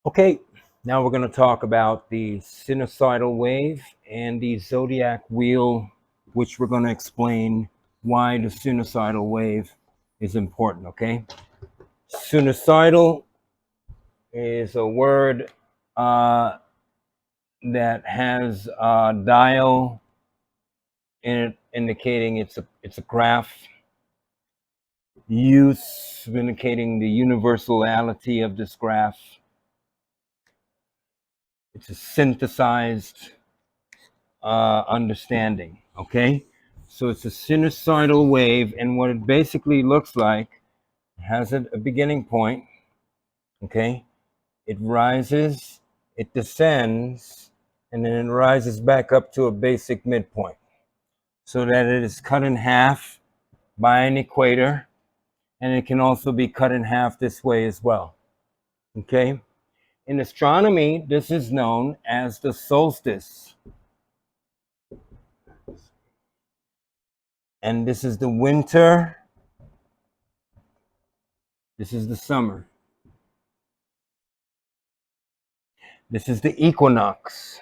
Okay, now we're going to talk about the sinusoidal wave and the zodiac wheel, which we're going to explain why the sinusoidal wave is important, okay? Sinusoidal is a word that has a dial in it, indicating it's a graph. Use indicating the universality of this graph. It's a synthesized understanding, okay? So it's a sinusoidal wave, and what it basically looks like, it has a beginning point, okay? It rises, it descends, and then it rises back up to a basic midpoint, so that it is cut in half by an equator, and it can also be cut in half this way as well, okay? In astronomy, this is known as the solstice. And this is the winter, this is the summer. This is the equinox.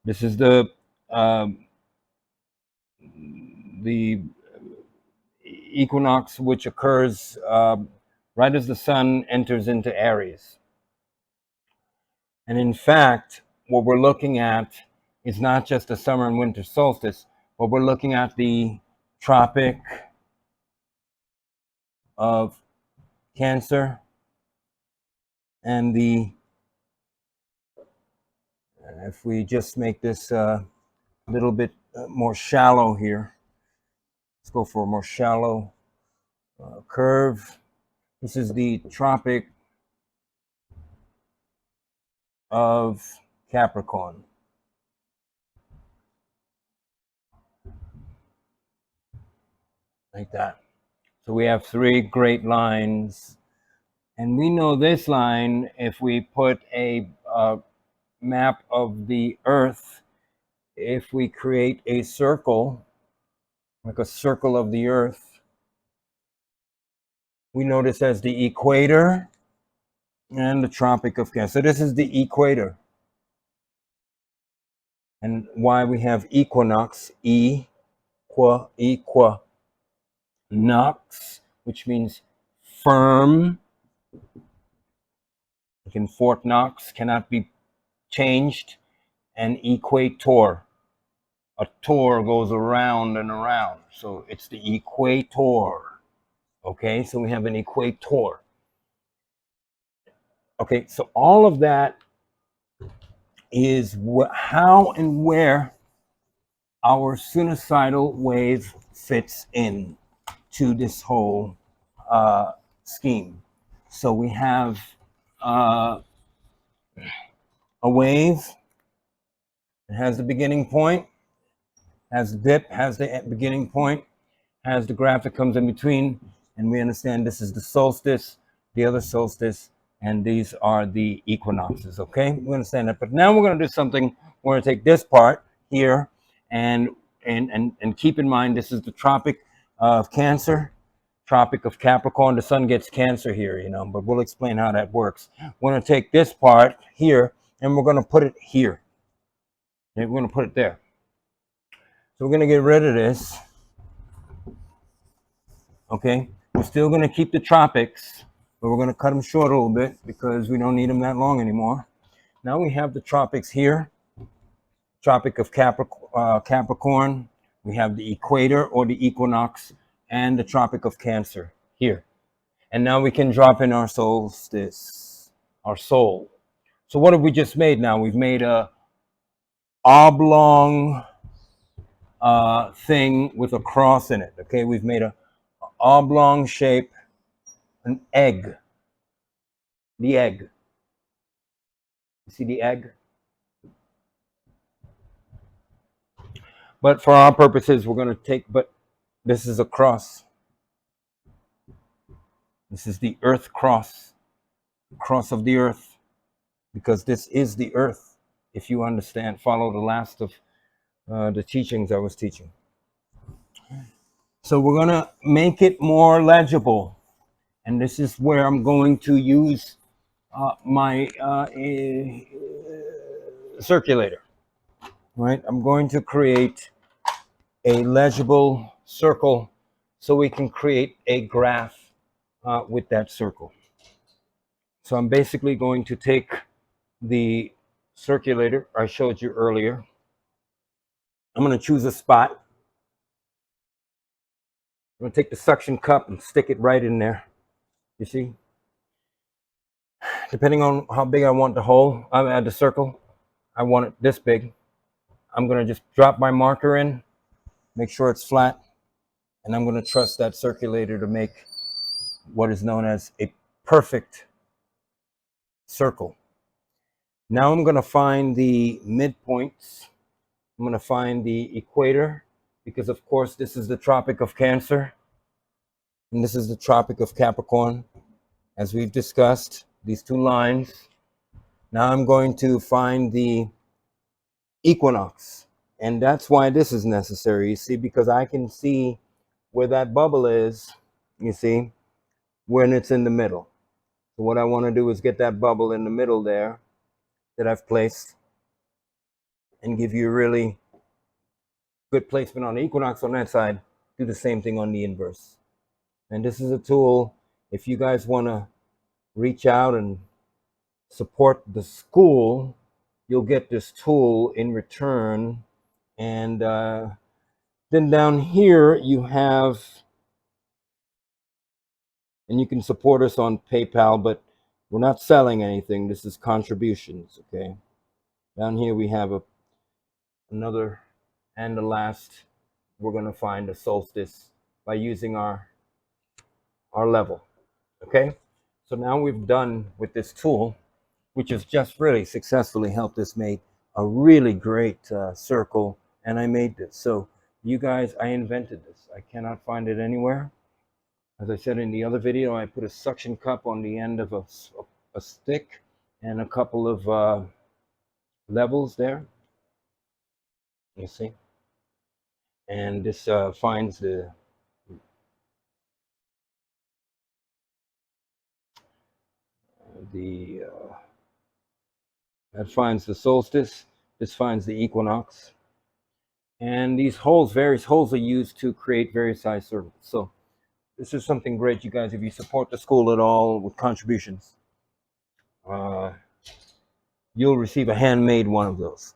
This is the equinox, which occurs right as the sun enters into Aries. And in fact, what we're looking at is not just the summer and winter solstice, but we're looking at the Tropic of Cancer and if we just make this a little bit more shallow here, let's go for a more shallow curve. This is the Tropic of Capricorn. Like that. So we have three great lines. And we know this line, if we put a map of the Earth, if we create a circle, like a circle of the Earth, we know this as the equator and the Tropic of Cancer. So this is the equator. And why we have equinox, equinox, which means firm. Like in Fort Knox, cannot be changed. And equator. A tour goes around and around. So it's the equator. Okay, so we have an equator. Okay, so all of that is how and where our sinusoidal wave fits in to this whole scheme. So we have a wave. It has the beginning point, has the dip, has the beginning point, has the graph that comes in between, and we understand this is the solstice, the other solstice, and these are the equinoxes, okay? We understand that, but now we're gonna do something. We're gonna take this part here and keep in mind this is the Tropic of Cancer, Tropic of Capricorn. The sun gets Cancer here, you know, but we'll explain how that works. We're gonna take this part here and we're gonna put it here. Okay, we're gonna put it there. So we're gonna get rid of this. Okay, we're still going to keep the tropics, but we're going to cut them short a little bit because we don't need them that long anymore. Now we have the tropics here, Tropic of Capricorn. We have the equator or the equinox and the Tropic of Cancer here. And now we can drop in our solstice, our soul. So what have we just made now? We've made a oblong thing with a cross in it. Okay, we've made a oblong shape, an egg. The egg. You see the egg? But for our purposes, we're going to take, but this is a cross. This is the earth cross, cross of the earth, because this is the earth, if you understand, follow the last of the teachings I was teaching. So we're going to make it more legible. And this is where I'm going to use my circulator, right? I'm going to create a legible circle so we can create a graph with that circle. So I'm basically going to take the circulator I showed you earlier. I'm going to choose a spot. I'm going to take the suction cup and stick it right in there. You see? Depending on how big I want the hole, the circle, I want it this big. I'm going to just drop my marker in, make sure it's flat, and I'm going to trust that circulator to make what is known as a perfect circle. Now I'm going to find the midpoints. I'm going to find the equator, because of course this is the Tropic of Cancer and this is the Tropic of Capricorn, as we've discussed, these two lines. Now I'm going to find the equinox, and that's why this is necessary, you see, because I can see where that bubble is, you see, when it's in the middle. So what I want to do is get that bubble in the middle there that I've placed and give you a really good placement on the equinox on that side. Do the same thing on the inverse. And this is a tool, if you guys want to reach out and support the school, you'll get this tool in return. And then down here you have, and you can support us on PayPal, but we're not selling anything. This is contributions, okay? Down here we have another, and the last, we're going to find a solstice by using our level, okay? So now we've done with this tool, which has just really successfully helped us make a really great circle, and I made this. So you guys, I invented this. I cannot find it anywhere. As I said in the other video, I put a suction cup on the end of a stick and a couple of levels there, you see, and this finds the that finds the solstice. This finds the equinox, and these holes, various holes, are used to create various size circles. So this is something great, you guys. If you support the school at all with contributions, you'll receive a handmade one of those.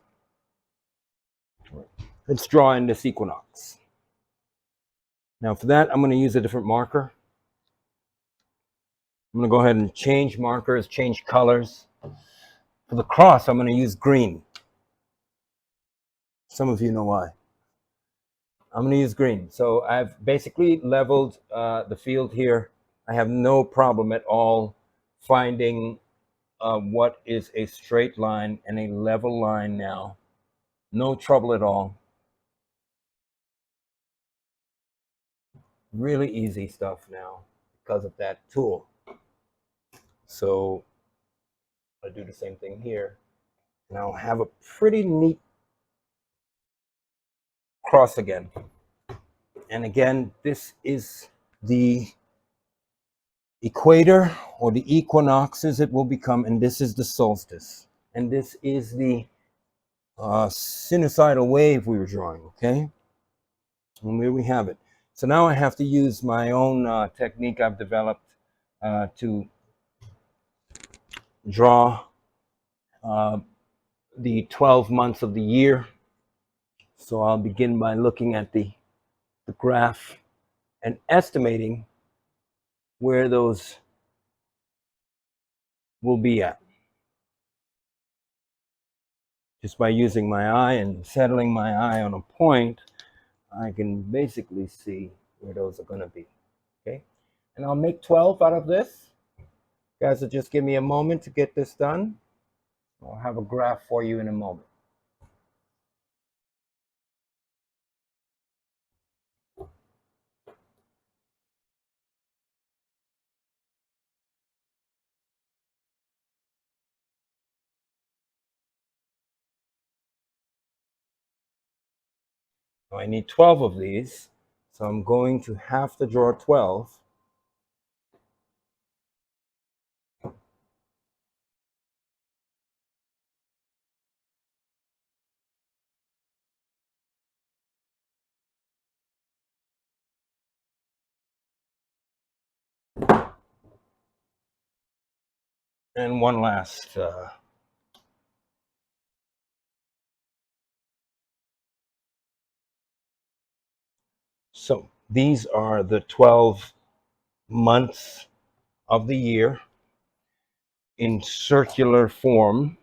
Let's draw in this equinox. Now for that, I'm going to use a different marker. I'm going to go ahead and change markers, change colors. For the cross, I'm going to use green. Some of you know why. I'm going to use green. So I've basically leveled the field here. I have no problem at all finding what is a straight line and a level line now. No trouble at all. Really easy stuff now because of that tool. So I'll do the same thing here. And I'll have a pretty neat cross again. And again, this is the equator, or the equinox as it will become, and this is the solstice. And this is the sinusoidal wave we were drawing, okay? And here we have it. So now I have to use my own technique I've developed to draw the 12 months of the year. So I'll begin by looking at the graph and estimating where those will be at. Just by using my eye and settling my eye on a point, I can basically see where those are going to be, okay? And I'll make 12 out of this. You guys will just give me a moment to get this done. I'll have a graph for you in a moment. So I need 12 of these, so I'm going to have to draw 12. And one last. So these are the 12 months of the year in circular form.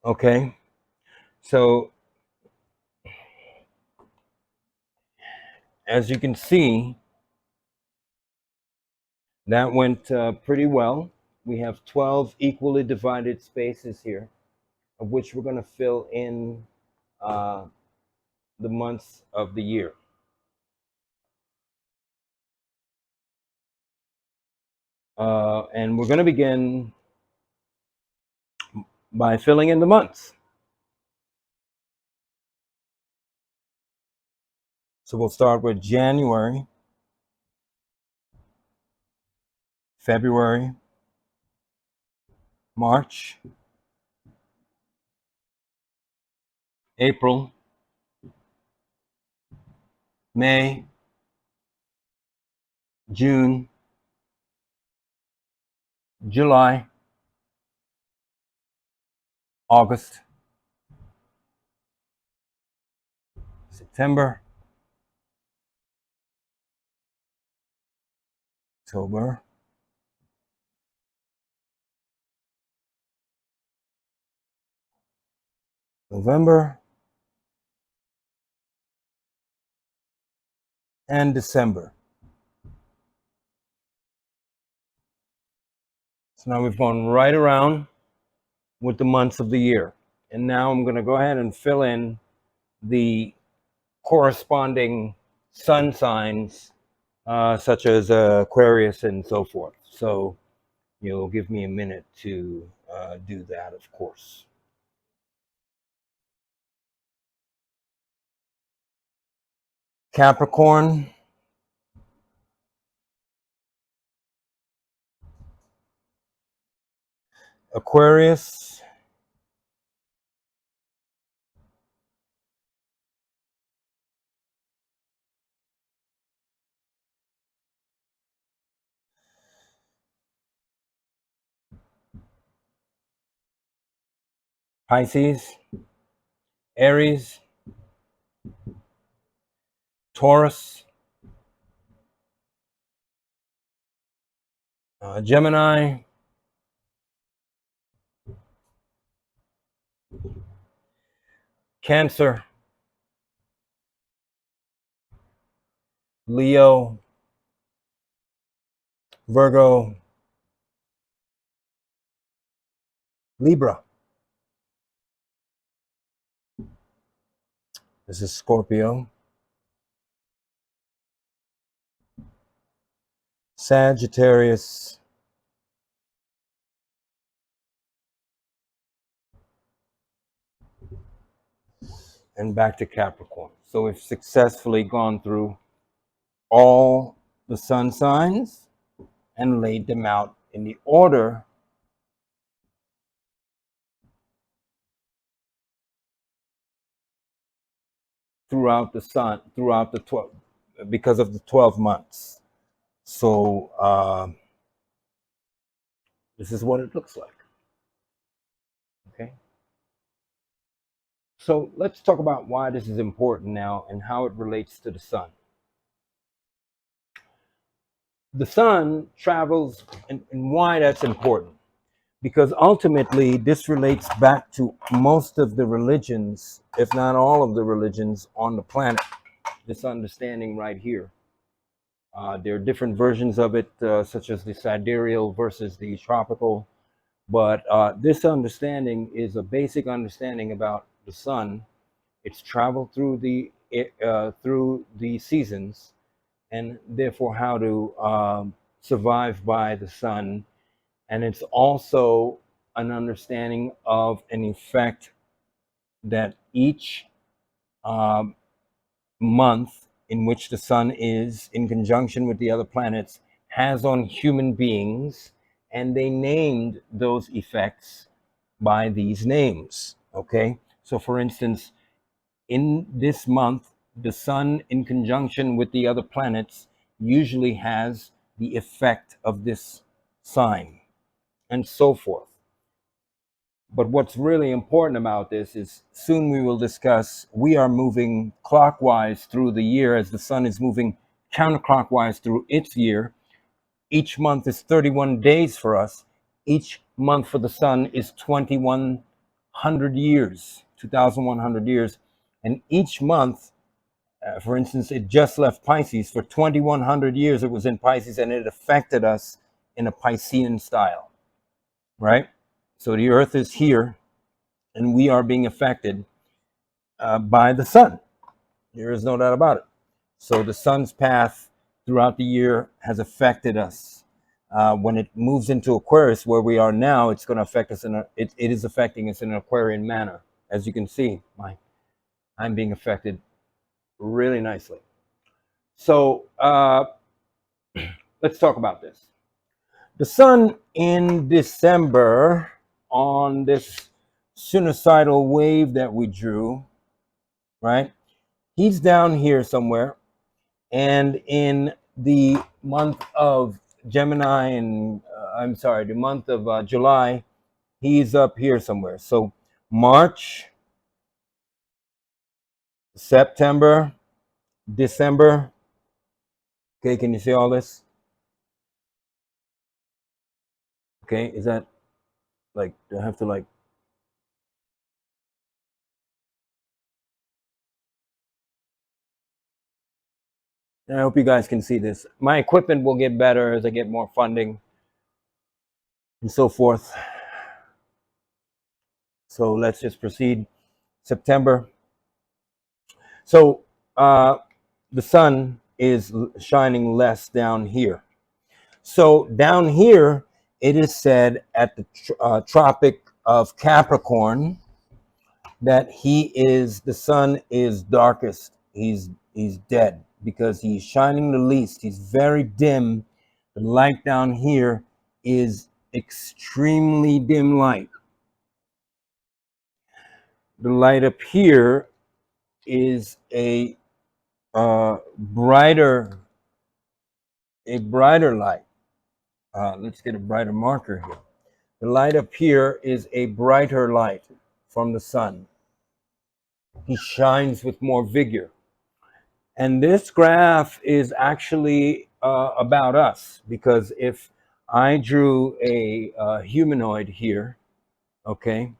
Okay. So as you can see, that went pretty well. We have 12 equally divided spaces here, of which we're going to fill in uh, the months of the year. And we're going to begin by filling in the months. So we'll start with January, February, March, April, May, June, July, August, September, October, November, and December. So now we've gone right around with the months of the year. And now I'm going to go ahead and fill in the corresponding sun signs, such as Aquarius and so forth. So you'll give me a minute to do that, of course. Capricorn, Aquarius, Pisces, Aries, Taurus, Gemini, Cancer, Leo, Virgo, Libra. This is Scorpio, Sagittarius, and back to Capricorn. So we've successfully gone through all the sun signs and laid them out in the order throughout the 12, because of the 12 months. So this is what it looks like. Okay. So let's talk about why this is important now and how it relates to the sun. The sun travels, and why that's important, because ultimately this relates back to most of the religions, if not all of the religions on the planet. This understanding right here. There are different versions of it, such as the sidereal versus the tropical, but this understanding is a basic understanding about the sun. It's traveled through the seasons, and therefore how to survive by the sun. And it's also an understanding of an effect that each um, month in which the sun is in conjunction with the other planets has on human beings, and they named those effects by these names. Okay, so for instance, in this month, the sun in conjunction with the other planets usually has the effect of this sign, and so forth. But what's really important about this is soon we will discuss we are moving clockwise through the year as the sun is moving counterclockwise through its year. Each month is 31 days for us. Each month for the sun is 2,100 years, 2,100 years. And each month, for instance, it just left Pisces. For 2,100 years, it was in Pisces and it affected us in a Piscean style, right? So the earth is here and we are being affected by the sun. There is no doubt about it. So the sun's path throughout the year has affected us. When it moves into Aquarius, where we are now, it's going to affect us it is affecting us in an Aquarian manner. As you can see, I'm being affected really nicely. So let's talk about this. The sun in December on this sinusoidal wave that we drew, right? He's down here somewhere. And in the month of Gemini and the month of July, he's up here somewhere. So March, September, December. Okay, can you see all this? Okay, is that like, do I have to like, I hope you guys can see this. My equipment will get better as I get more funding and so forth. So let's just proceed. September. So the sun is shining less down here. So down here, it is said at the Tropic of Capricorn that the sun is darkest. He's dead because he's shining the least. He's very dim. The light down here is extremely dim light. The light up here is a brighter light. Let's get a brighter marker here. The light up here is a brighter light from the sun. He shines with more vigor. And this graph is actually about us, because if I drew a humanoid here, okay,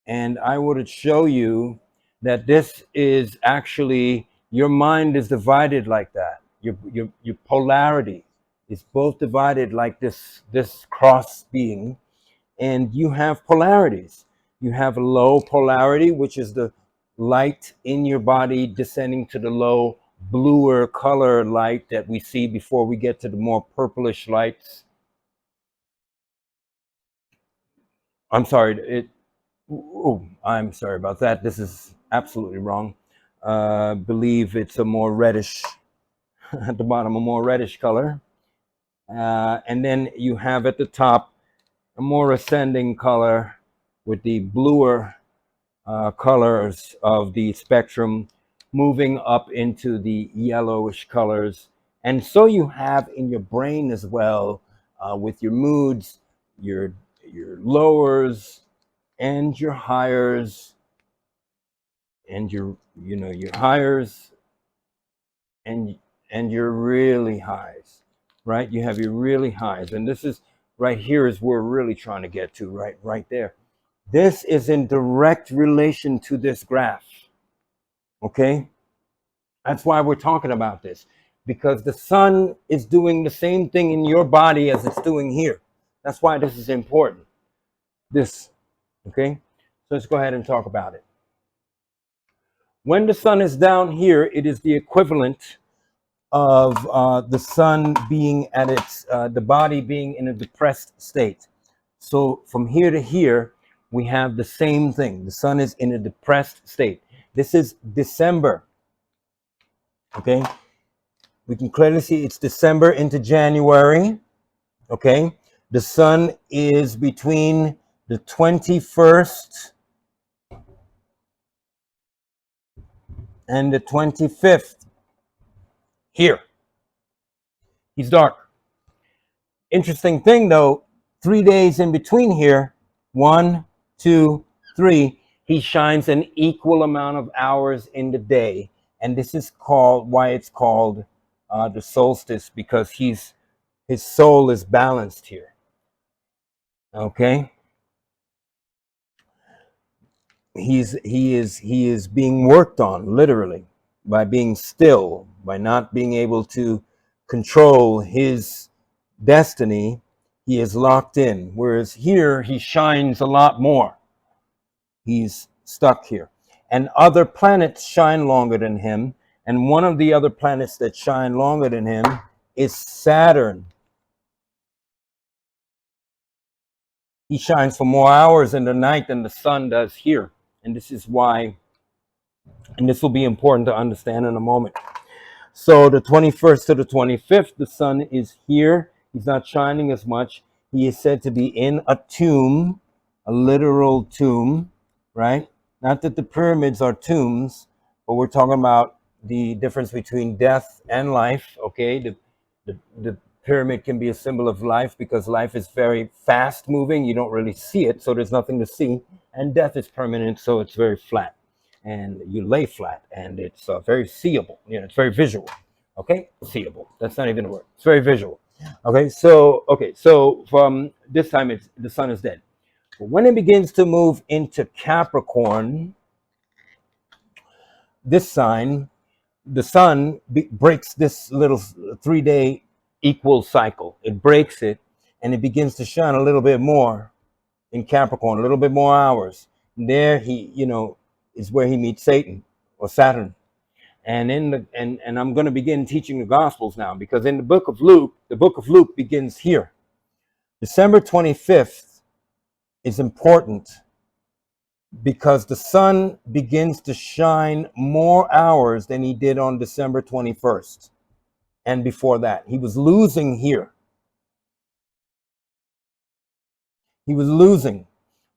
and I would show you that this is actually, your mind is divided like that. Your polarity is both divided like this cross being, and you have polarities. You have a low polarity, which is the light in your body descending to the low bluer color light that we see before we get to the more purplish lights. I'm sorry, I'm sorry about that. This is absolutely wrong. Believe it's a more reddish, at the bottom, a more reddish color. And then you have at the top a more ascending color with the bluer colors of the spectrum moving up into the yellowish colors. And so you have in your brain as well, with your moods, your lowers and your highers, and your highers and your really highs, right? You have your really highs, and this is right here is where we're really trying to get to, right there. This is in direct relation to this graph, okay? That's why we're talking about this, because the sun is doing the same thing in your body as it's doing here. That's why this is important. This, okay? So let's go ahead and talk about it. When the sun is down here, it is the equivalent of the sun being at its, the body being in a depressed state. So from here to here, we have the same thing. The sun is in a depressed state. This is December, okay? We can clearly see it's December into January, okay? The sun is between the 21st and the 25th Here. He's dark. Interesting thing though, 3 days in between here, 1, 2, 3, he shines an equal amount of hours in the day. And this is called, why it's called the solstice, because his soul is balanced here. Okay? He is being worked on literally by being still, by not being able to control his destiny. He is locked in, whereas here he shines a lot more. He's stuck here, and other planets shine longer than him, and one of the other planets that shine longer than him is Saturn. He shines for more hours in the night than the sun does here, and this is why, and this will be important to understand in a moment. So the 21st to the 25th, the sun is here. He's not shining as much. He is said to be in a tomb, a literal tomb, right? Not that the pyramids are tombs, but we're talking about the difference between death and life, okay? The pyramid can be a symbol of life because life is very fast moving. You don't really see it, so there's nothing to see. And death is permanent, so it's very flat. And you lay flat, and it's very seeable. You know, it's very visual. Okay, seeable. That's not even a word. It's very visual. Okay, so from this time, it's the sun is dead. But when it begins to move into Capricorn, this sign, the sun breaks this little 3-day equal cycle. It breaks it, and it begins to shine a little bit more in Capricorn, a little bit more hours. And there he, is where he meets Satan or Saturn. And and I'm going to begin teaching the Gospels now, because in the book of Luke begins here. December 25th is important because the sun begins to shine more hours than he did on December 21st. And before that, he was losing here. He was losing,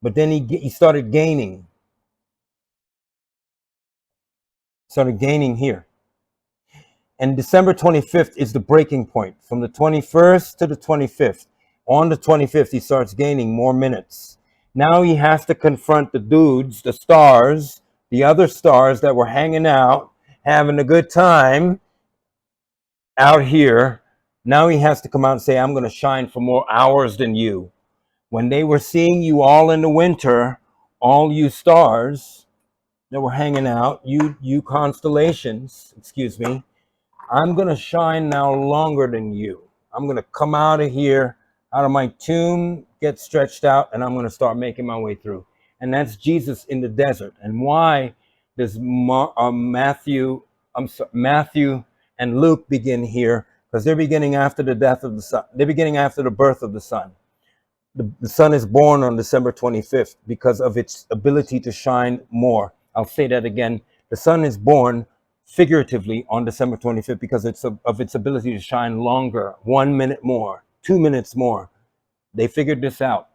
but then he started gaining. Started gaining here. And December 25th is the breaking point. From the 21st to the 25th. On the 25th, he starts gaining more minutes. Now he has to confront the dudes, the stars, the other stars that were hanging out, having a good time out here. Now he has to come out and say, I'm going to shine for more hours than you. When they were seeing you all in the winter, all you stars that were hanging out, you constellations, excuse me, I'm going to shine now longer than you. I'm going to come out of here, out of my tomb, get stretched out, and I'm going to start making my way through. And that's Jesus in the desert. And why does Matthew and Luke begin here? Because they're beginning after the death of the sun. They're beginning after the birth of the sun. The sun is born on December 25th because of its ability to shine more. I'll say that again. The sun is born figuratively on December 25th because of its ability to shine longer, 1 minute more, 2 minutes more. They figured this out.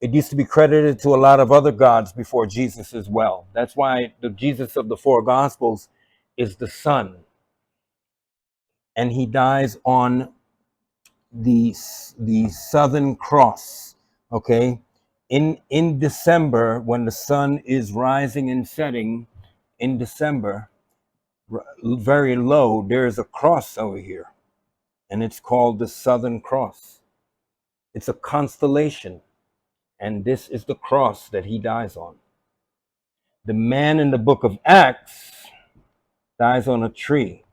It used to be credited to a lot of other gods before Jesus as well. That's why the Jesus of the four Gospels is the sun. And he dies on the Southern Cross, okay? In December, when the sun is rising and setting in December, very low, there's a cross over here, and it's called the Southern Cross. It's a constellation, and this is the cross that he dies on. The man in the book of Acts dies on a tree.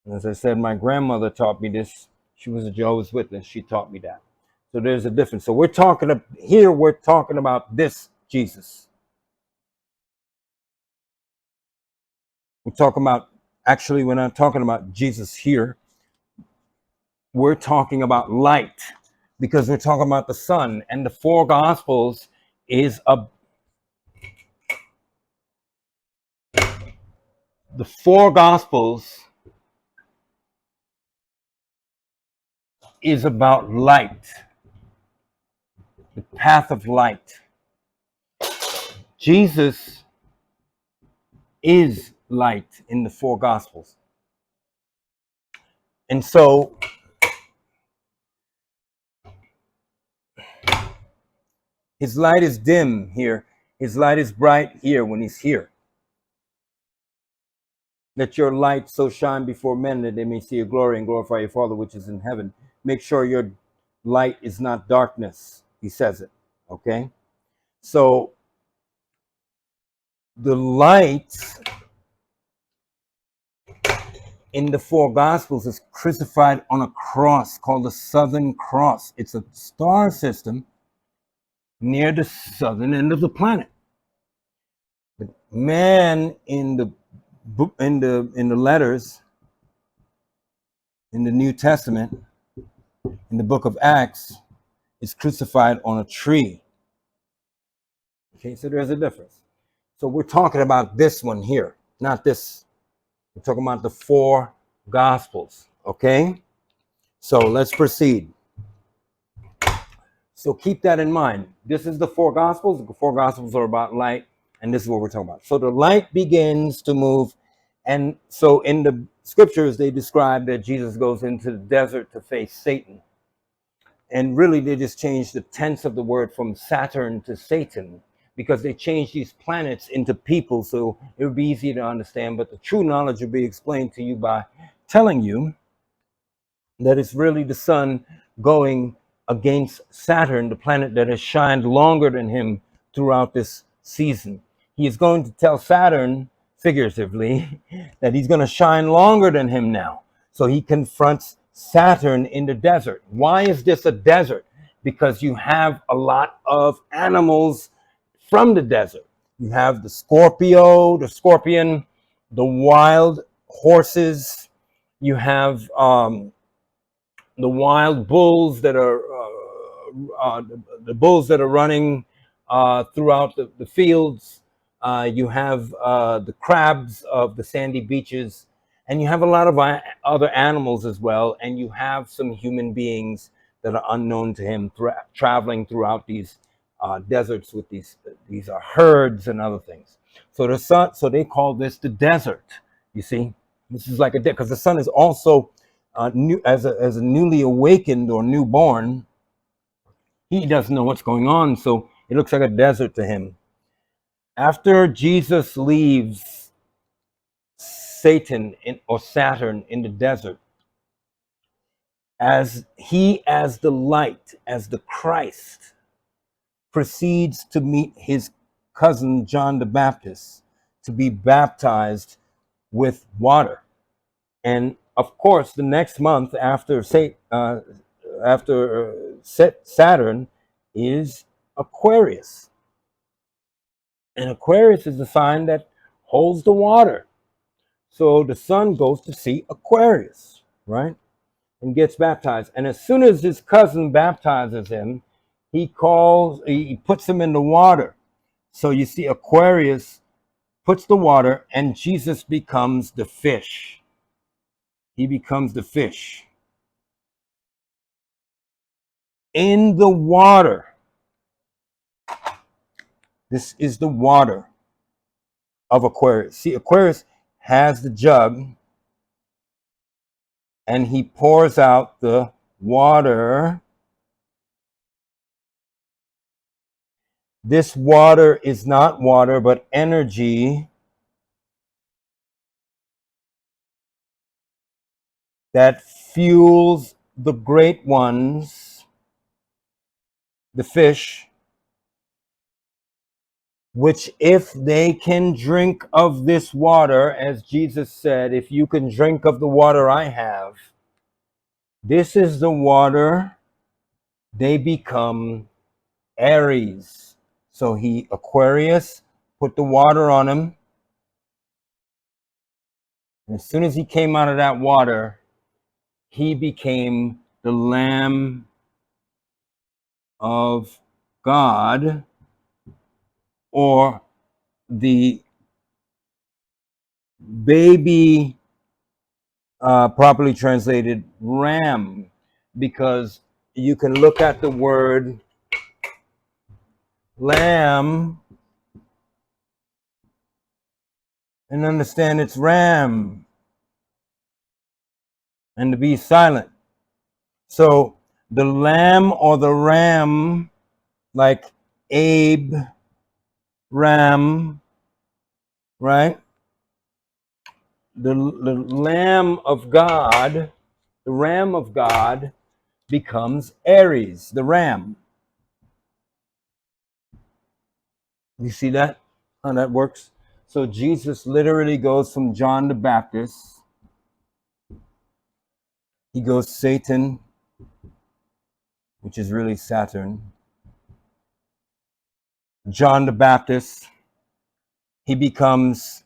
And as I said, my grandmother taught me this. She was a Jehovah's Witness. She taught me that. So there's a difference. So we're talking about this Jesus. We're not talking about Jesus here. We're talking about light, because we're talking about the sun, and the four Gospels is the four Gospels is about light, the path of light. Jesus is light in the four Gospels. And so his light is dim here. His light is bright here when he's here. Let your light so shine before men that they may see your glory and glorify your Father which is in heaven. Make sure your light is not darkness. He says it. Okay? So the light in the four Gospels is crucified on a cross called the Southern Cross. It's a star system near the southern end of the planet. But man in the letters in the New Testament, in the book of Acts, is crucified on a tree. Okay, so there's a difference. So we're talking about this one here, not this. We're talking about the four Gospels. Okay, so let's proceed. So keep that in mind. This is the four Gospels. The four Gospels are about light, and this is what we're talking about. So the light begins to move, and so in the scriptures they describe that Jesus goes into the desert to face Satan. And really they just changed the tense of the word from Saturn to Satan because they changed these planets into people, so it would be easy to understand. But the true knowledge will be explained to you by telling you that it's really the sun going against Saturn, the planet that has shined longer than him throughout this season. He is going to tell Saturn, figuratively, that he's going to shine longer than him now. So he confronts Saturn in the desert. Why is this a desert? Because you have a lot of animals from the desert. You have the Scorpio, the scorpion, the wild horses. You have the wild bulls that are the bulls that are running throughout the fields. You have the crabs of the sandy beaches, and you have a lot of other animals as well. And you have some human beings that are unknown to him traveling throughout these deserts with these herds and other things. So the sun, so they call this the desert. You see, this is like a because the sun is also new as a newly awakened or newborn. He doesn't know what's going on, so it looks like a desert to him. After Jesus leaves Satan or Saturn in the desert, as the light, as the Christ, proceeds to meet his cousin John the Baptist to be baptized with water. And of course, the next month after Saturn is Aquarius. And Aquarius is the sign that holds the water. So the sun goes to see Aquarius, right? And gets baptized. And as soon as his cousin baptizes him, he puts him in the water. So you see Aquarius puts the water and Jesus becomes the fish. He becomes the fish. In the water. This is the water of Aquarius. See, Aquarius has the jug and he pours out the water. This water is not water, but energy that fuels the great ones, the fish, which if they can drink of this water, as Jesus said, if you can drink of the water I have, this is the water, they become Aries. So Aquarius put the water on him. And as soon as he came out of that water, he became the Lamb of God, or the baby, properly translated, ram, because you can look at the word lamb and understand it's ram. and to be silent. So the lamb or the ram, like Abe, Ram, right? The lamb of God, the ram of God becomes Aries, the ram. You see that? How that works? So Jesus literally goes from John the Baptist. He goes Satan, which is really Saturn. John the Baptist. He becomes.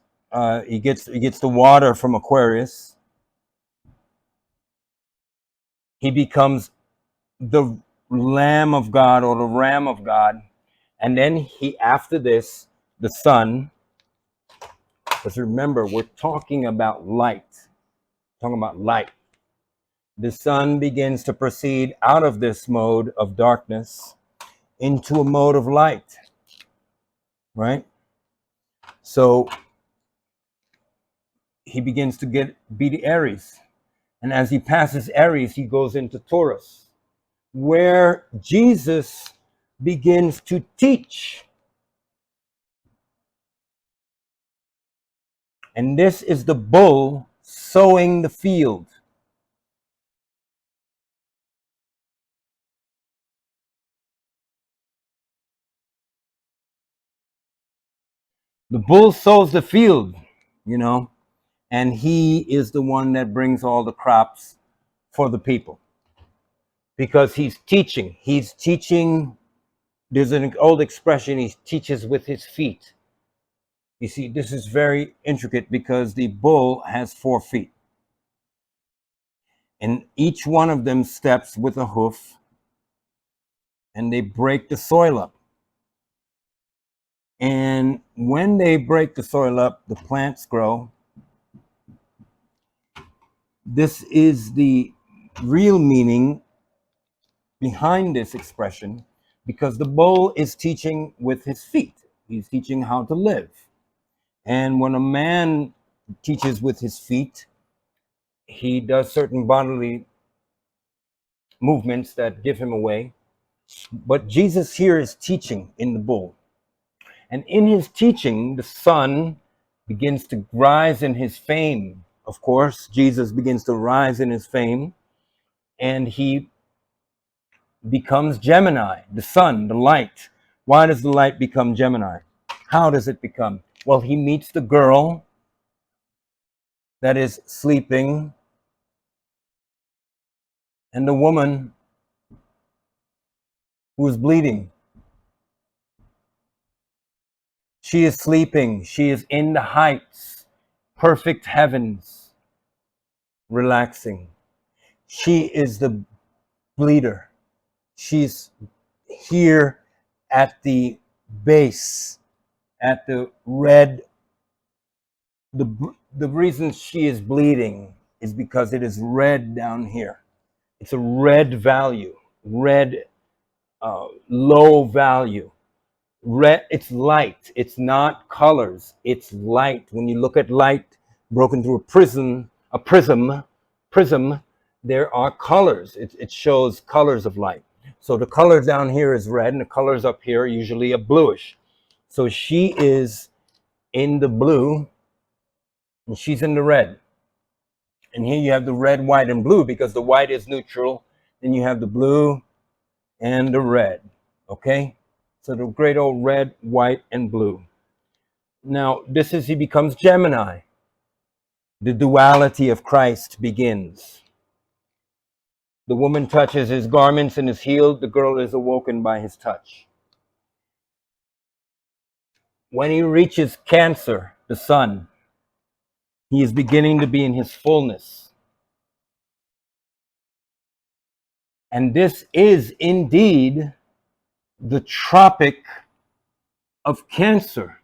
He gets the water from Aquarius. He becomes the Lamb of God or the Ram of God, and then he after this the Son. Because remember, we're talking about light. Talking about light. The Son begins to proceed out of this mode of darkness into a mode of light, right? So he begins to be the Aries. And as he passes Aries, he goes into Taurus, where Jesus begins to teach. And this is the bull sowing the field. The bull sows the field, you know, and he is the one that brings all the crops for the people because he's teaching. He's teaching. There's an old expression, he teaches with his feet. You see, this is very intricate because the bull has 4 feet. And each one of them steps with a hoof and they break the soil up. And when they break the soil up, the plants grow. This is the real meaning behind this expression because the bull is teaching with his feet. He's teaching how to live. And when a man teaches with his feet, he does certain bodily movements that give him away. But Jesus here is teaching in the bull. And in his teaching, the Son begins to rise in his fame. Of course, Jesus begins to rise in his fame, and he becomes Gemini, the sun, the light. Why does the light become Gemini? How does it become? Well, he meets the girl that is sleeping and the woman who is bleeding. She is sleeping. She is in the heights, perfect heavens, relaxing. She is the bleeder. She's here at the base, at the red. The reason she is bleeding is because it is red down here. It's a red value, red, low value. Red, it's light. It's not colors. It's light. When you look at light broken through a prism, there are colors. It shows colors of light. So the color down here is red, and the colors up here are usually a bluish. So she is in the blue, and she's in the red. And here you have the red, white, and blue because the white is neutral. Then you have the blue and the red. Okay? So the great old red, white, and blue. Now, this is he becomes Gemini. The duality of Christ begins. The woman touches his garments and is healed. The girl is awoken by his touch. When he reaches Cancer, the sun, he is beginning to be in his fullness. And this is indeed the tropic of Cancer.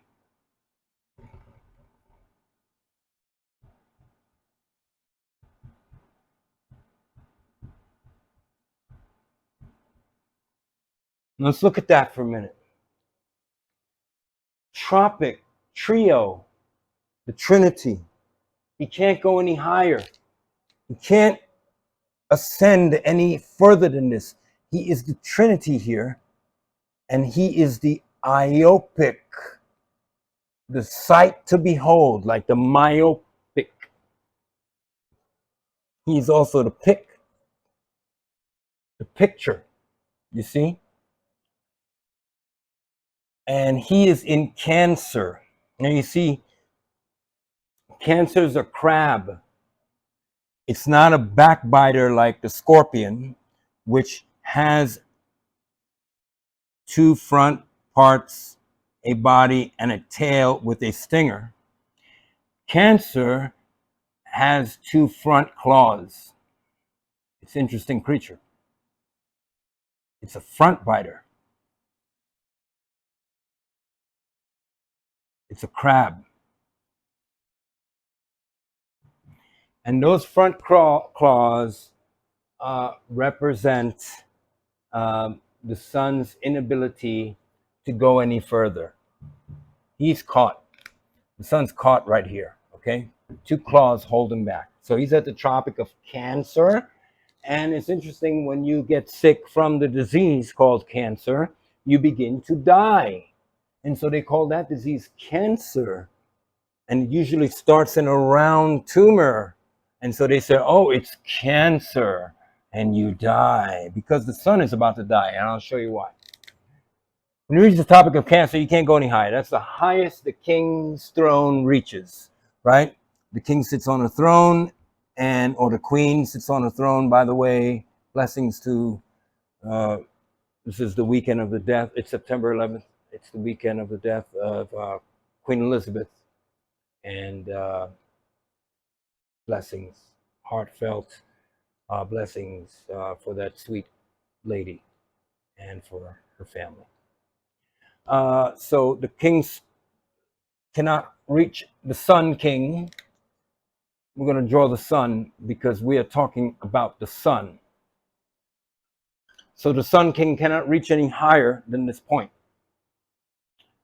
Let's look at that for a minute. Tropic, the Trinity. He can't go any higher. He can't ascend any further than this. He is the Trinity here, and he is the iopic, the sight to behold, like the myopic. He's also the picture, you see? And he is in Cancer. Now you see, Cancer is a crab. It's not a backbiter like the scorpion, which has two front parts, a body, and a tail with a stinger. Cancer has two front claws. It's an interesting creature. It's a front biter. It's a crab. And those front claws represent the sun's inability to go any further. He's caught. The sun's caught right here, okay? Two claws hold him back. So he's at the Tropic of Cancer. And it's interesting, when you get sick from the disease called cancer, you begin to die. And so they call that disease cancer. And it usually starts in a round tumor. And so they say, oh, it's cancer. And you die because the sun is about to die. And I'll show you why. When you reach the topic of Cancer, you can't go any higher. That's the highest the king's throne reaches, right? The king sits on a throne, or the queen sits on a throne. By the way, blessings to, this is the weekend of the death. It's September 11th. It's the weekend of the death of Queen Elizabeth. And blessings, heartfelt blessings for that sweet lady and for her family. So the kings cannot reach the Sun King. We're going to draw the sun because we are talking about the sun. So the Sun King cannot reach any higher than this point.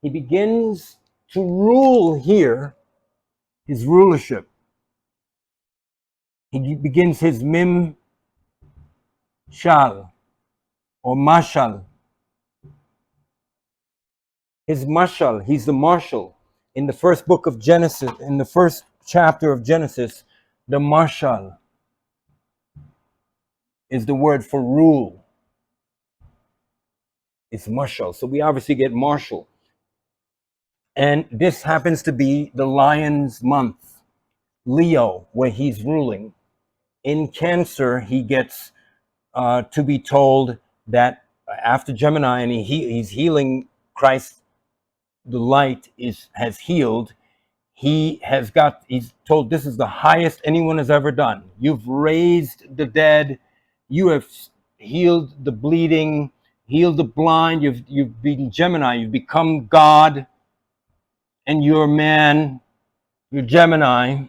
He begins to rule here, his rulership. He begins his Mim Shal or Mashal. His Mashal, he's the marshal. In the first book of Genesis, in the first chapter of Genesis, the Mashal is the word for rule. It's Mashal. So we obviously get marshal. And this happens to be the lion's month, Leo, where he's ruling. In Cancer, he gets to be told that after Gemini, and he's healing, Christ, the light has healed. He's told this is the highest anyone has ever done. You've raised the dead. You have healed the bleeding, healed the blind. You've been Gemini. You've become God, and you're man. You're Gemini,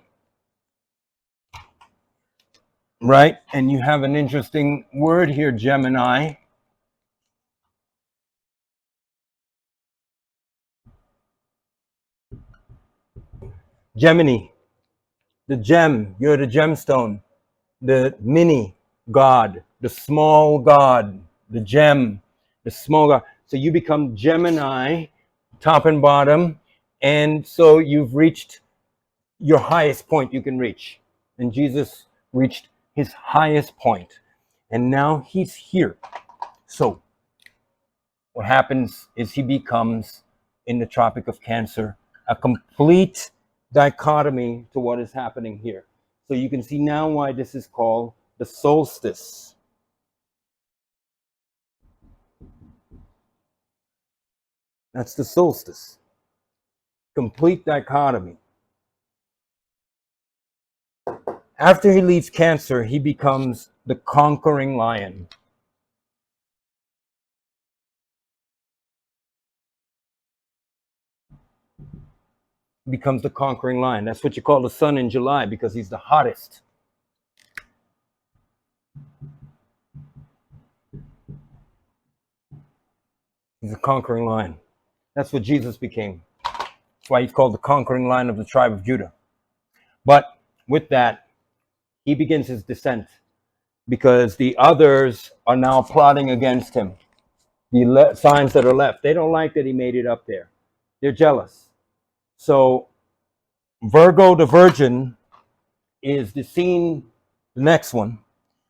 right? And you have an interesting word here, Gemini. Gemini, the gem. You're the gemstone. The mini God, the small God, the gem, the small God. So you become Gemini, top and bottom, and so you've reached your highest point you can reach. And Jesus reached his highest point, and now he's here. So what happens is he becomes, in the Tropic of Cancer, a complete dichotomy to what is happening here. So you can see now why this is called the solstice. That's the solstice. Complete dichotomy. After he leaves Cancer, he becomes the conquering lion. Becomes the conquering lion. That's what you call the sun in July, because he's the hottest. He's a conquering lion. That's what Jesus became. That's why he's called the conquering lion of the tribe of Judah. But with that, he begins his descent. because the others are now plotting against him. The signs that are left, they don't like that he made it up there. They're jealous. So Virgo the Virgin is the scene, the next one.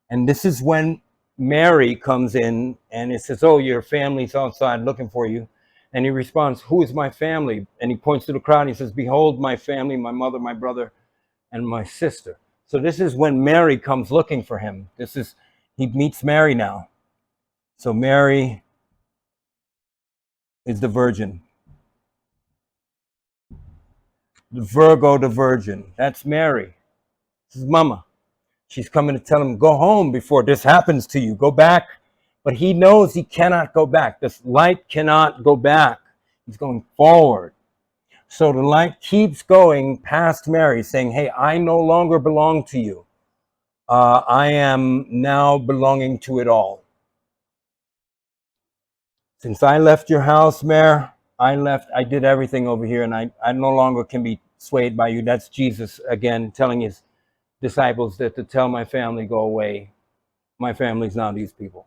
And this is when Mary comes in and it says, oh, your family's outside looking for you. And he responds, who is my family? And he points to the crowd and he says, behold my family, my mother, my brother, and my sister. So this is when Mary comes looking for him. He meets Mary now. So Mary is the virgin. The Virgo the Virgin. That's Mary. This is Mama. She's coming to tell him, go home before this happens to you. Go back. But he knows he cannot go back. This light cannot go back. He's going forward. So the light keeps going past Mary, saying, hey, I no longer belong to you. I am now belonging to it all. Since I left your house, Mare, I did everything over here, and I no longer can be swayed by you. That's Jesus, again, telling his disciples that to tell my family, go away. My family's not these people.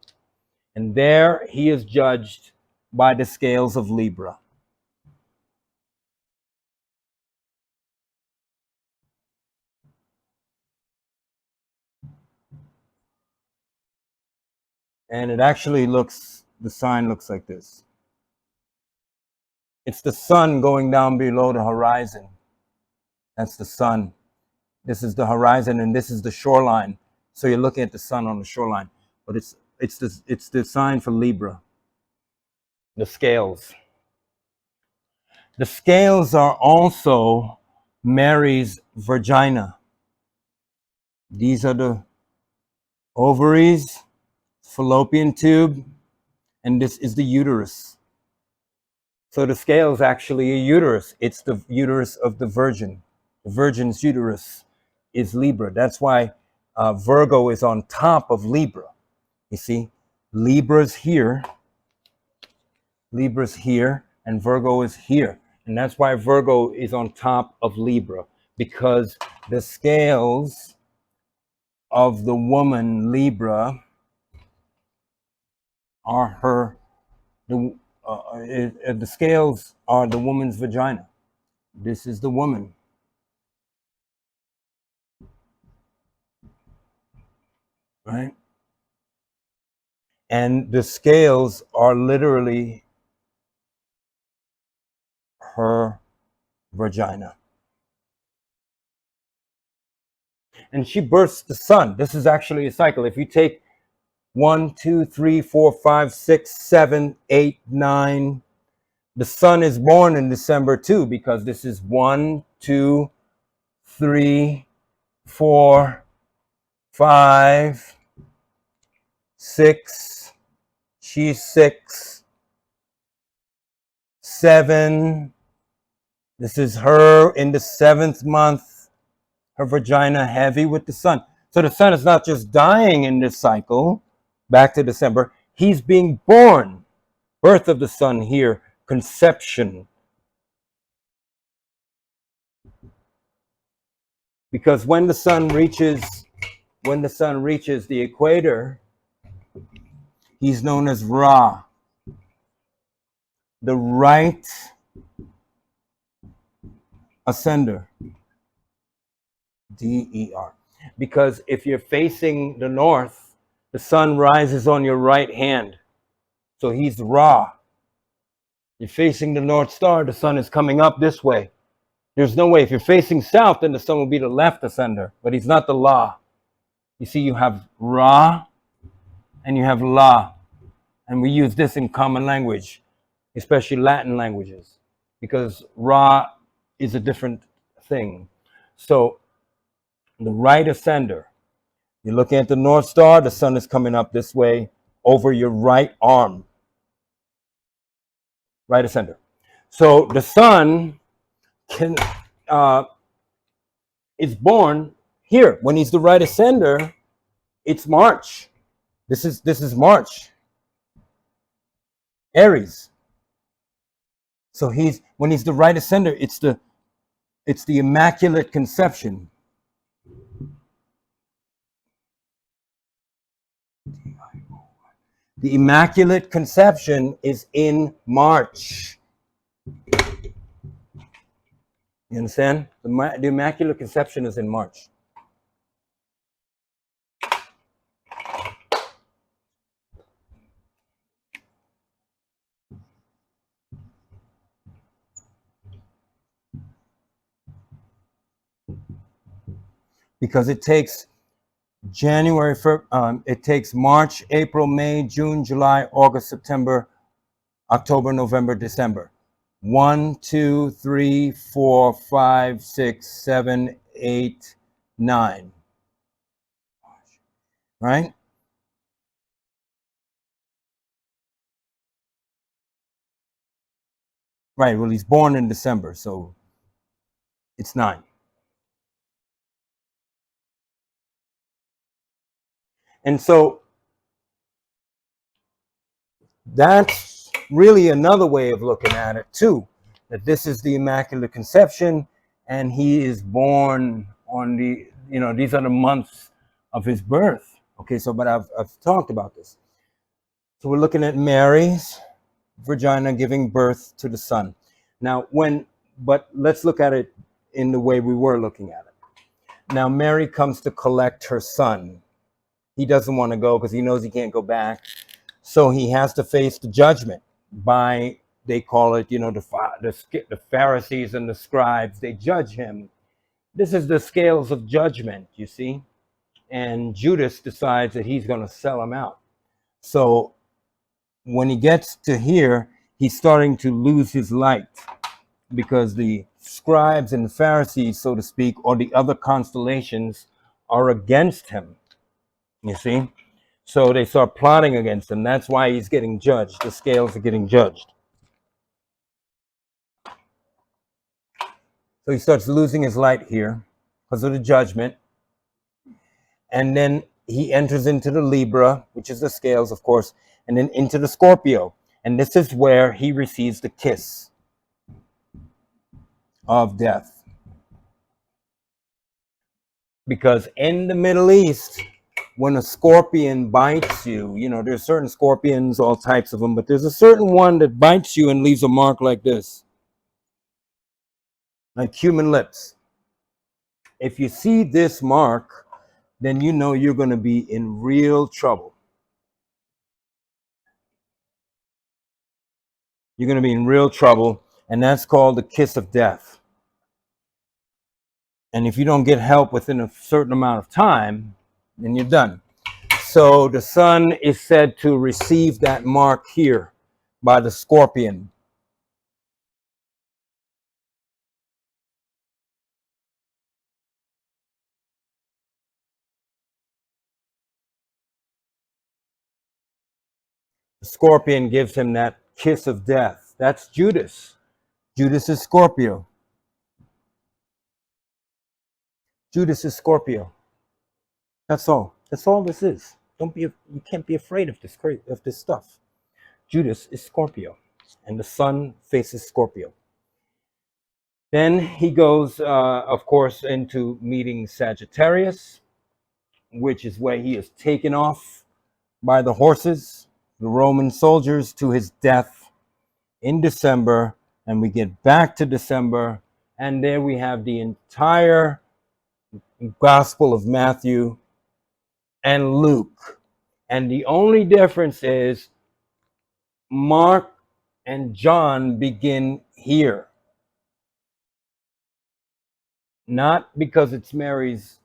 And there he is judged by the scales of Libra. And it actually the sign looks like this. It's the sun going down below the horizon. That's the sun. This is the horizon, and this is the shoreline. So you're looking at the sun on the shoreline. But it's the sign for Libra. The scales. The scales are also Mary's vagina. These are the ovaries, fallopian tube, and this is the uterus. So the scale is actually a uterus. It's the uterus of the virgin. The virgin's uterus is Libra. That's why Virgo is on top of Libra. You see, Libra's here, and Virgo is here. And that's why Virgo is on top of Libra, because the scales of the woman Libra are the scales are the woman's vagina. This is the woman. Right? And the scales are literally her vagina. And she births the sun. This is actually a cycle. If you take 1, 2, 3, 4, 5, 6, 7, 8, 9, the sun is born in December too, because this is 1, 2, 3, 4, 5, 6. She's 6, 7. This is her in the 7th month. Her vagina heavy with the sun. So the sun is not just dying in this cycle, back to December. He's being born. Birth of the sun here, conception. Because when the sun reaches the equator, he's known as Ra, the right ascender. DER. Because if you're facing the north, the sun rises on your right hand. So he's Ra. You're facing the North Star, the sun is coming up this way. There's no way. If you're facing south, then the sun will be the left ascender. But he's not the La. You see, you have Ra and you have La. And we use this in common language, especially Latin languages, because Ra is a different thing. So the right ascender, you're looking at the North Star, the sun is coming up this way over your right arm. Right ascender. So the sun is born here. When he's the right ascender, it's March. This is March. Aries. So when he's the right ascender, it's the Immaculate Conception. The Immaculate Conception is in March. You understand? The Immaculate Conception is in March. Because it takes it takes March, April, May, June, July, August, September, October, November, December. 1, 2, 3, 4, 5, 6, 7, 8, 9. Right? Right. Well, he's born in December, so it's 9. And so that's really another way of looking at it too, that this is the Immaculate Conception, and he is born on the, these are the months of his birth. Okay, so but I've talked about this. So we're looking at Mary's vagina giving birth to the Son. Now but let's look at it in the way we were looking at it. Now Mary comes to collect her son. He doesn't want to go because he knows he can't go back. So he has to face the judgment by, they call it, the Pharisees and the scribes. They judge him. This is the scales of judgment, you see. And Judas decides that he's going to sell him out. So when he gets to here, he's starting to lose his light because the scribes and the Pharisees, so to speak, or the other constellations are against him, you see. So they start plotting against him. That's why he's getting judged. The scales are getting judged. So he starts losing his light here because of the judgment. And then he enters into the Libra, which is the scales, of course, and then into the Scorpio. And this is where he receives the kiss of death. Because in the Middle East, when a scorpion bites you, there's certain scorpions, all types of them, but there's a certain one that bites you and leaves a mark like this, like human lips. If you see this mark, then you know you're going to be in real trouble. You're going to be in real trouble, and that's called the kiss of death. And if you don't get help within a certain amount of time, then you're done. So the Son is said to receive that mark here by the scorpion. The scorpion gives him that kiss of death. That's Judas. Judas is Scorpio. Judas is Scorpio. That's all. That's all this is. You can't be afraid of this stuff. Judas is Scorpio, and the Sun faces Scorpio. Then he goes, of course, into meeting Sagittarius, which is where he is taken off by the horses, the Roman soldiers, to his death in December. And we get back to December, and there we have the entire Gospel of Matthew and Luke. And the only difference is Mark and John begin here. Not because it's Mary's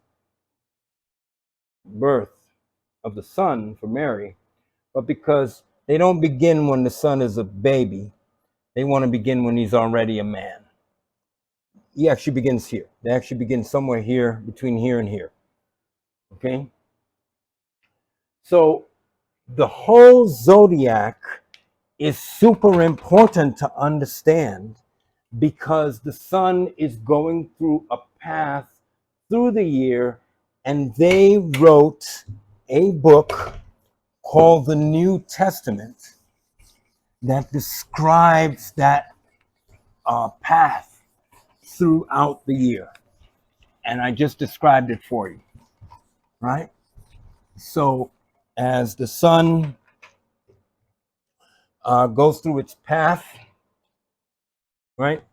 birth of the Son for Mary, but because they don't begin when the Son is a baby. They want to begin when he's already a man. He actually begins here. They actually begin somewhere here, between here and here. Okay? So the whole zodiac is super important to understand, because the Sun is going through a path through the year, and they wrote a book called the New Testament that describes that path throughout the year. And I just described it for you, right? So as the Sun goes through its path, right?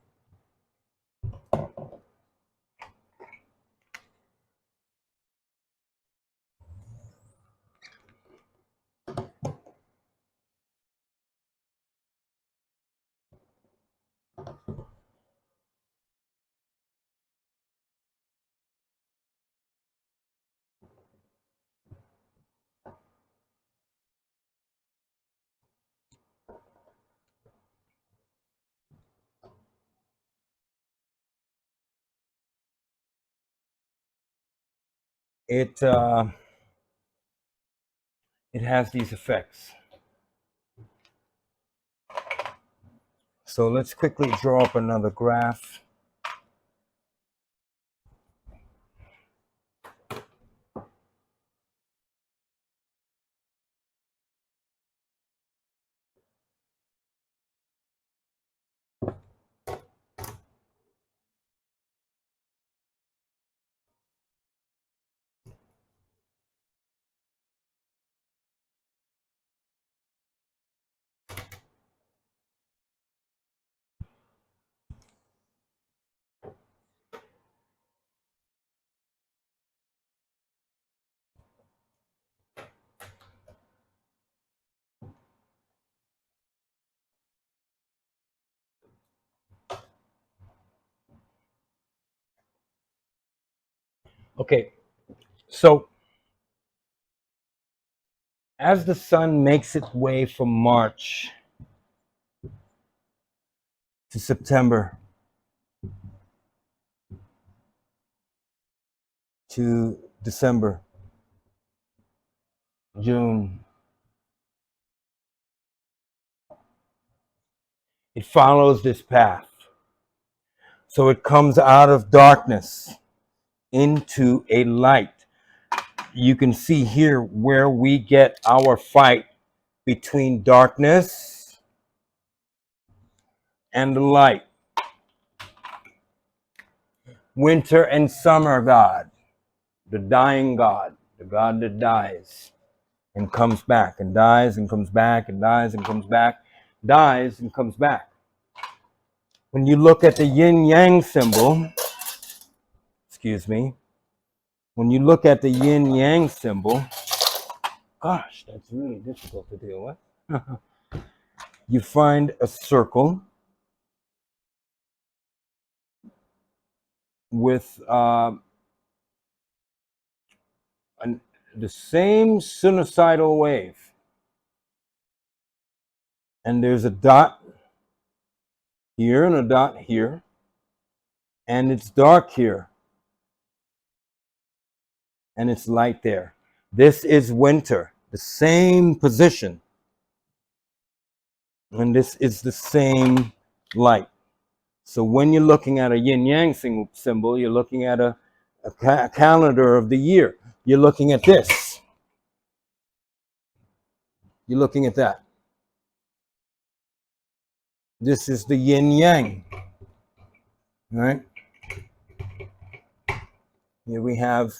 It it has these effects. So let's quickly draw up another graph. Okay, so as the sun makes its way from March to September to December, June, it follows this path. So it comes out of darkness into a light. You can see here where we get our fight between darkness and the light. Winter and summer God, the dying God, the God that dies and comes back and dies and comes back and dies and comes back, dies and comes back. When you look at the yin yang symbol, excuse me, when you look at the yin yang symbol, gosh, that's really difficult to deal with. You find a circle with the same sinusoidal wave, and there's a dot here and a dot here, and it's dark here and it's light there. This is winter, the same position, and this is the same light. So when you're looking at a yin yang symbol, you're looking at a calendar of the year. You're looking at this. You're looking at that. This is the yin yang. All right. Here we have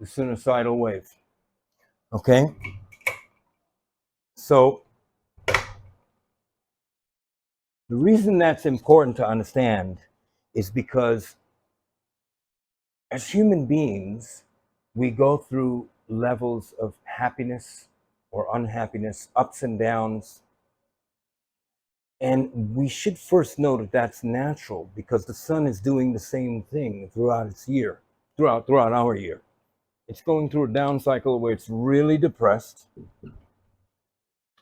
the sinusoidal wave. Okay. So the reason that's important to understand is because as human beings, we go through levels of happiness or unhappiness, ups and downs. And we should first know that that's natural because the sun is doing the same thing throughout its year, throughout our year. It's going through a down cycle where it's really depressed,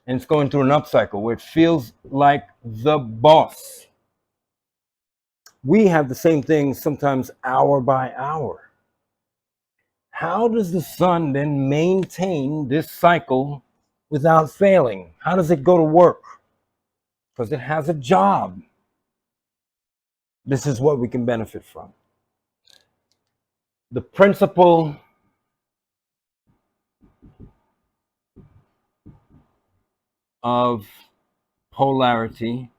and it's going through an up cycle where it feels like the boss. We have the same thing sometimes hour by hour. How does the sun then maintain this cycle without failing? How does it go to work? Because it has a job. This is what we can benefit from. The principle of polarity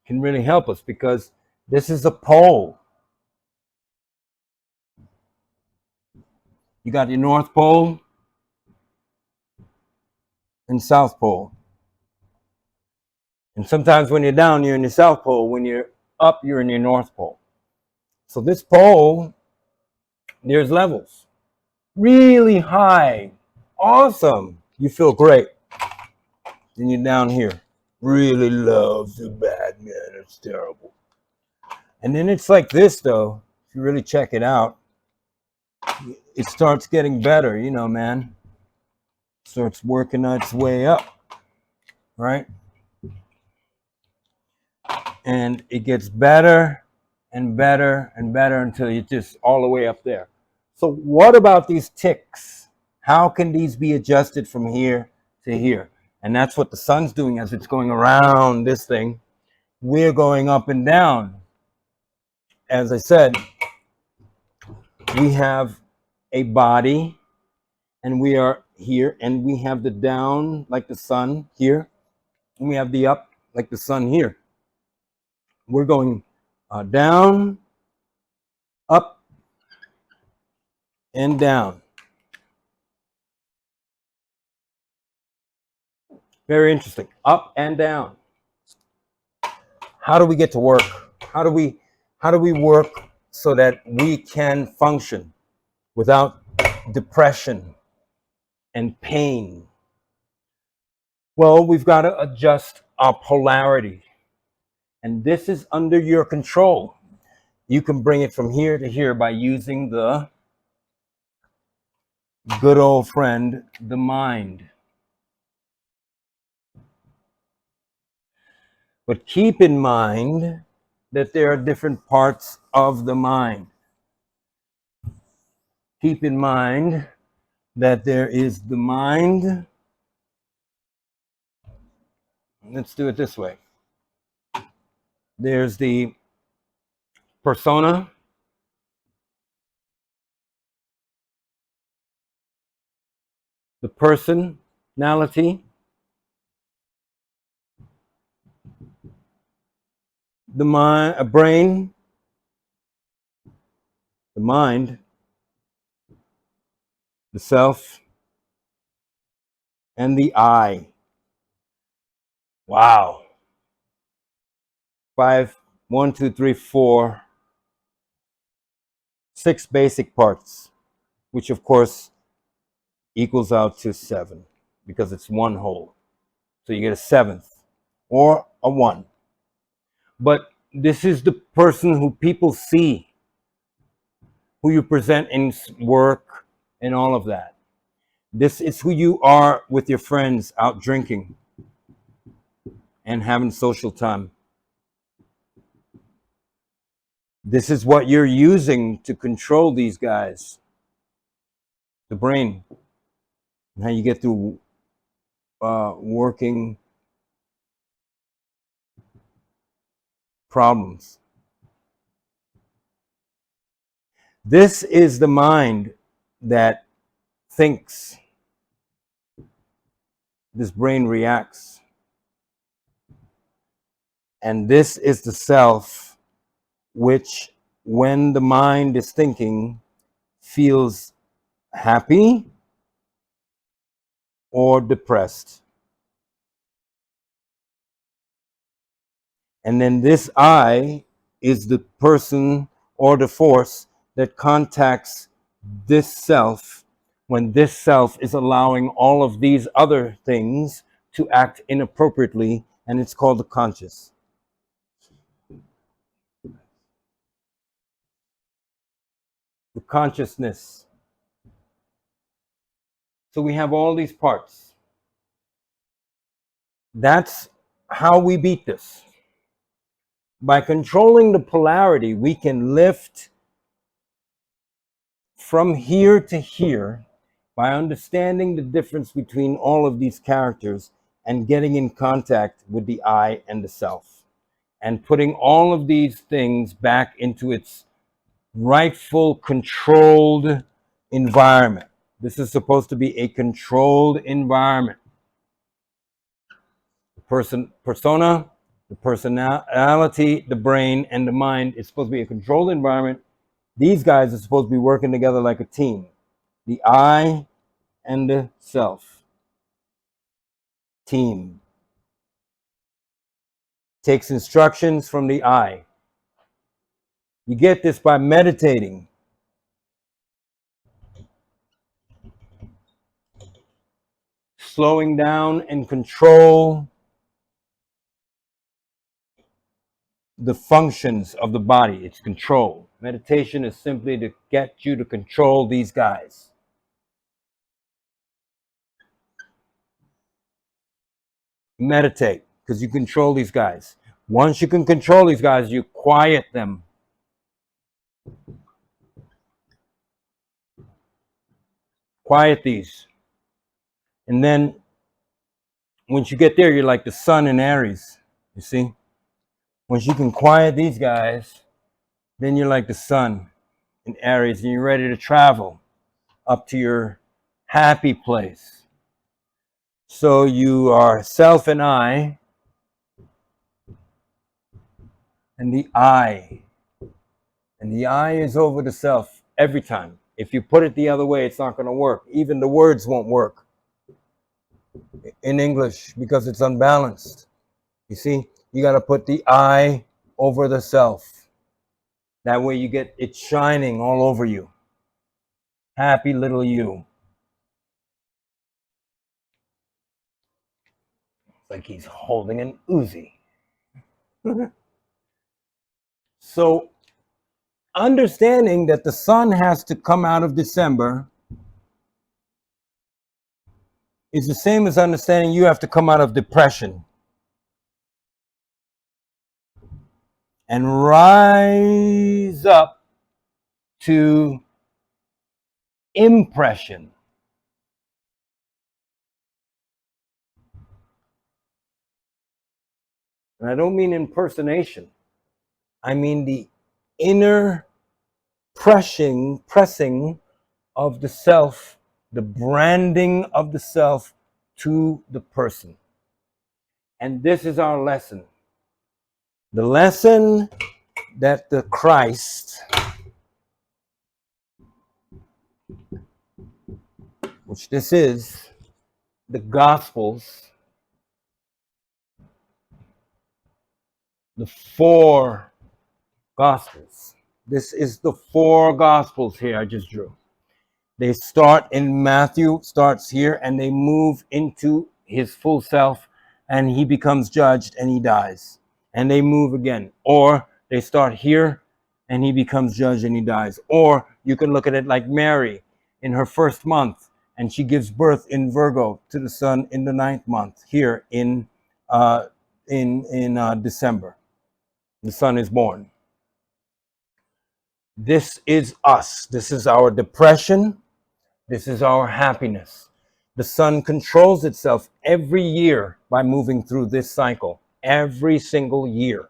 can really help us, because this is a pole. You got your North Pole and South Pole. And sometimes when you're down, you're in your South Pole. When you're up, you're in your North Pole. So this pole, there's levels. Really high. Awesome. You feel great. Then you're down here. Really love so bad, man. It's terrible. And then it's like this, though. If you really check it out, it starts getting better, you know, man. Starts working its way up, right? And it gets better and better and better until you're just all the way up there. So what about these ticks? How can these be adjusted from here to here? And that's what the sun's doing as it's going around this thing. We're going up and down. As I said, we have a body, and we are here, and we have the down like the sun here, and we have the up like the sun here. We're going down, up, and down. Very interesting. Up and down. How do we get to work? How do we work so that we can function without depression and pain? Well, we've got to adjust our polarity. And this is under your control. You can bring it from here to here by using the good old friend, the mind. But keep in mind that there are different parts of the mind. Keep in mind that there is the mind. Let's do it this way. There's the persona, the personality, the mind, a brain, the mind, the self, and the I. Wow. 1, 2, 3, 4, 6 basic parts, which of course equals out to 7 because it's one whole. So you get a 7th or a 1. But this is the person who people see, who you present in work and all of that. This is who you are with your friends out drinking and having social time. This is what you're using to control these guys. The brain. And how you get through working problems. This is the mind that thinks. This brain reacts. And this is the self, which, when the mind is thinking, feels happy or depressed. And then this I is the person or the force that contacts this self when this self is allowing all of these other things to act inappropriately, and it's called the conscious. The consciousness. So we have all these parts. That's how we beat this. By controlling the polarity, we can lift from here to here by understanding the difference between all of these characters and getting in contact with the I and the self, and putting all of these things back into its rightful, controlled environment. This is supposed to be a controlled environment. Persona, The personality, the brain, and the mind is supposed to be a controlled environment. These guys are supposed to be working together like a team. The I and the self. Team. Takes instructions from the I. You get this by meditating. Slowing down and control the functions of the body. It's control. Meditation is simply to get you to control these guys. Meditate, because you control these guys. Once you can control these guys, you quiet them. Quiet these. And then once you get there, you're like the sun in Aries. You see? Once you can quiet these guys, then you're like the sun in Aries, and you're ready to travel up to your happy place. So you are self and I, and the I. And the I is over the self every time. If you put it the other way, it's not going to work. Even the words won't work in English because it's unbalanced. You see, you got to put the I over the self. That way you get it shining all over you. Happy little you. It's like he's holding an Uzi. So understanding that the sun has to come out of December is the same as understanding you have to come out of depression and rise up to impression. And I don't mean impersonation. I mean the inner pressing of the self, the branding of the self to the person. And this is our lesson. The lesson that the Christ, which this is, the Gospels, the four Gospels. This is the four Gospels here I just drew. They start in Matthew, starts here, and they move into his full self, and he becomes judged and he dies. And they move again. Or they start here and he becomes judged and he dies. Or you can look at it like Mary in her first month, and she gives birth in Virgo to the son in the 9th month here in December. The son is born. This is us. This is our depression. This is our happiness. The sun controls itself every year by moving through this cycle, every single year.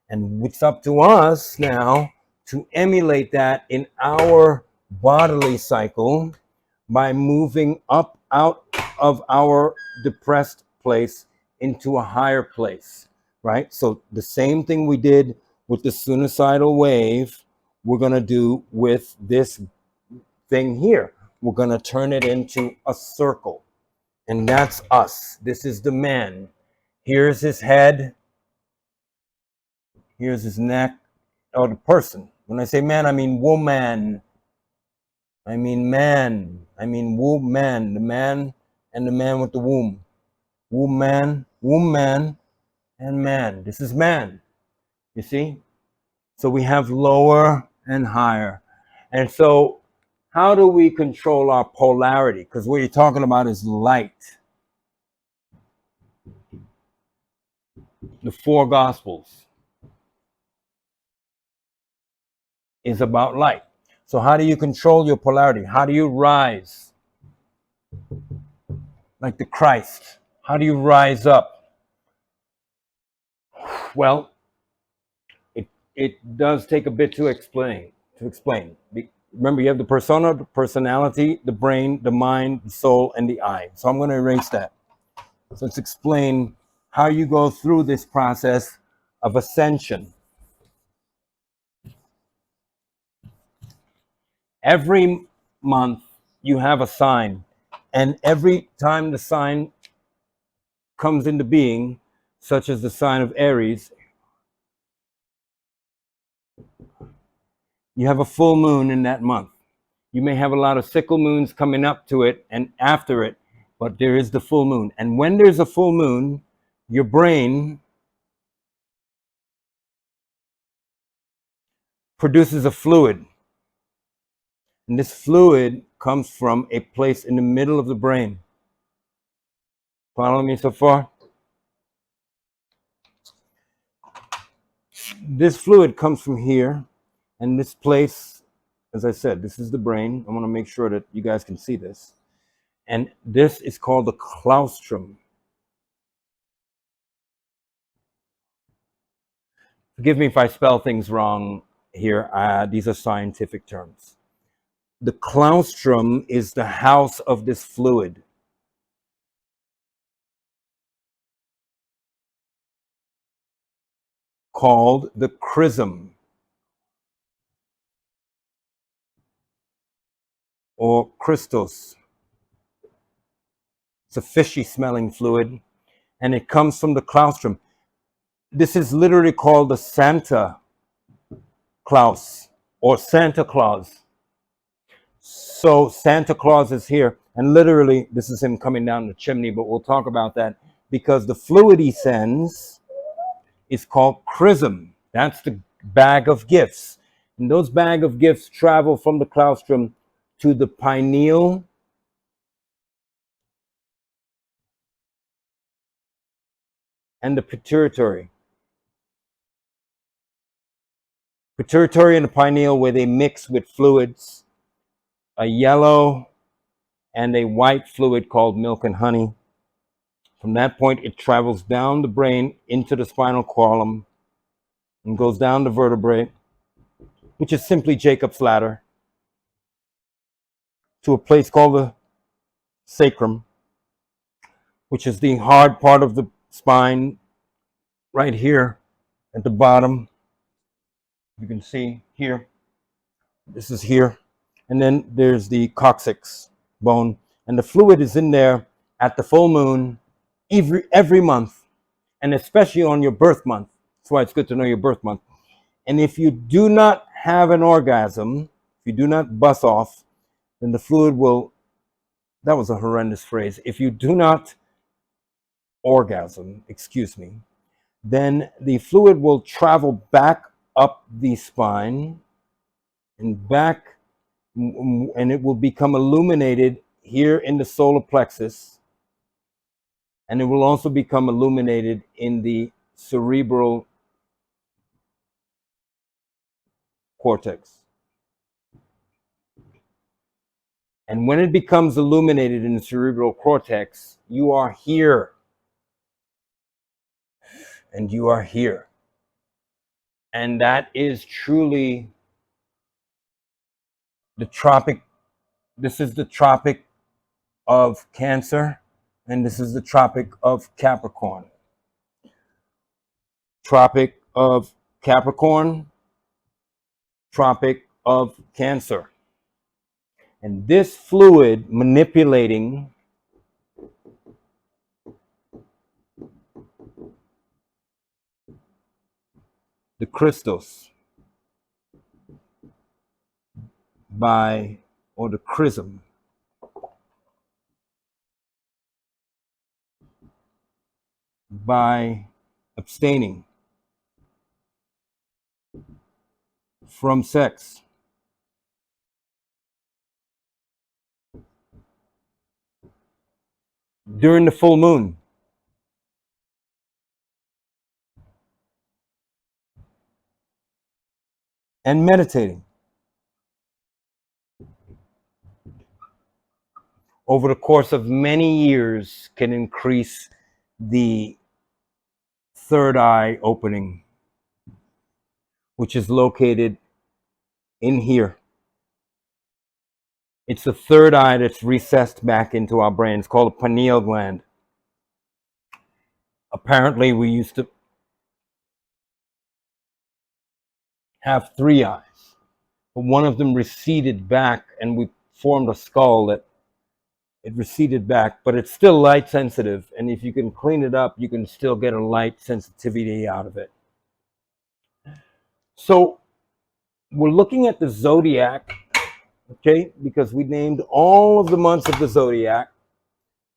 And it's up to us now to emulate that in our bodily cycle by moving up out of our depressed place into a higher place, right? So the same thing we did with the sinusoidal wave, we're going to do with this thing here. We're going to turn it into a circle. And that's us. This is the man. Here's his head. Here's his neck. Or the person. When I say man, I mean woman. I mean man. I mean woman. The man and the man with the womb. Woman, and man. This is man. You see? So we have lower and higher. And so how do we control our polarity? Because what you're talking about is light. The four Gospels is about light. So how do you control your polarity? How do you rise? Like the Christ. How do you rise up? Well, it does take a bit to explain. Remember, you have the persona, the personality, the brain, the mind, the soul, and the I. So I'm going to erase that. So let's explain how you go through this process of ascension. Every month you have a sign, and every time the sign comes into being, such as the sign of Aries, you have a full moon in that month. You may have a lot of sickle moons coming up to it and after it, but there is the full moon. And when there's a full moon, your brain produces a fluid. And this fluid comes from a place in the middle of the brain. Follow me so far? This fluid comes from here, and this place, as I said, this is the brain. I want to make sure that you guys can see this. And this is called the claustrum. Forgive me if I spell things wrong here. These are scientific terms. The claustrum is the house of this fluid. Called the chrism or Christos. It's a fishy smelling fluid, and it comes from the claustrum. This is literally called the Santa Claus or Santa Claus. So Santa Claus is here, and literally this is him coming down the chimney, but we'll talk about that because the fluid he sends is called chrism. That's the bag of gifts. And those bag of gifts travel from the claustrum to the pineal and the pituitary. Pituitary and the pineal, where they mix with fluids, a yellow and a white fluid called milk and honey. From that point, it travels down the brain into the spinal column and goes down the vertebrae, which is simply Jacob's ladder, to a place called the sacrum, which is the hard part of the spine right here at the bottom. You can see here, this is here. And then there's the coccyx bone. And the fluid is in there at the full moon every month, and especially on your birth month. That's why it's good to know your birth month. And if you do not have an orgasm, if you do not bust off, then the fluid will, that was a horrendous phrase. If you do not orgasm, excuse me, then the fluid will travel back up the spine and back, and it will become illuminated here in the solar plexus, and it will also become illuminated in the cerebral cortex. And when it becomes illuminated in the cerebral cortex, you are here. And you are here. And that is truly the tropic. This is the tropic of Cancer, and this is the tropic of Capricorn. Tropic of Capricorn, tropic of Cancer. And this fluid manipulating the crystals or the chrism by abstaining from sex. During the full moon. And meditating. Over the course of many years can increase the third eye opening, which is located in here. It's the third eye that's recessed back into our brain. It's called a pineal gland. Apparently, we used to have 3 eyes, but one of them receded back, and we formed a skull that it receded back, but it's still light sensitive. And if you can clean it up, you can still get a light sensitivity out of it. So we're looking at the zodiac, okay, because we named all of the months of the zodiac: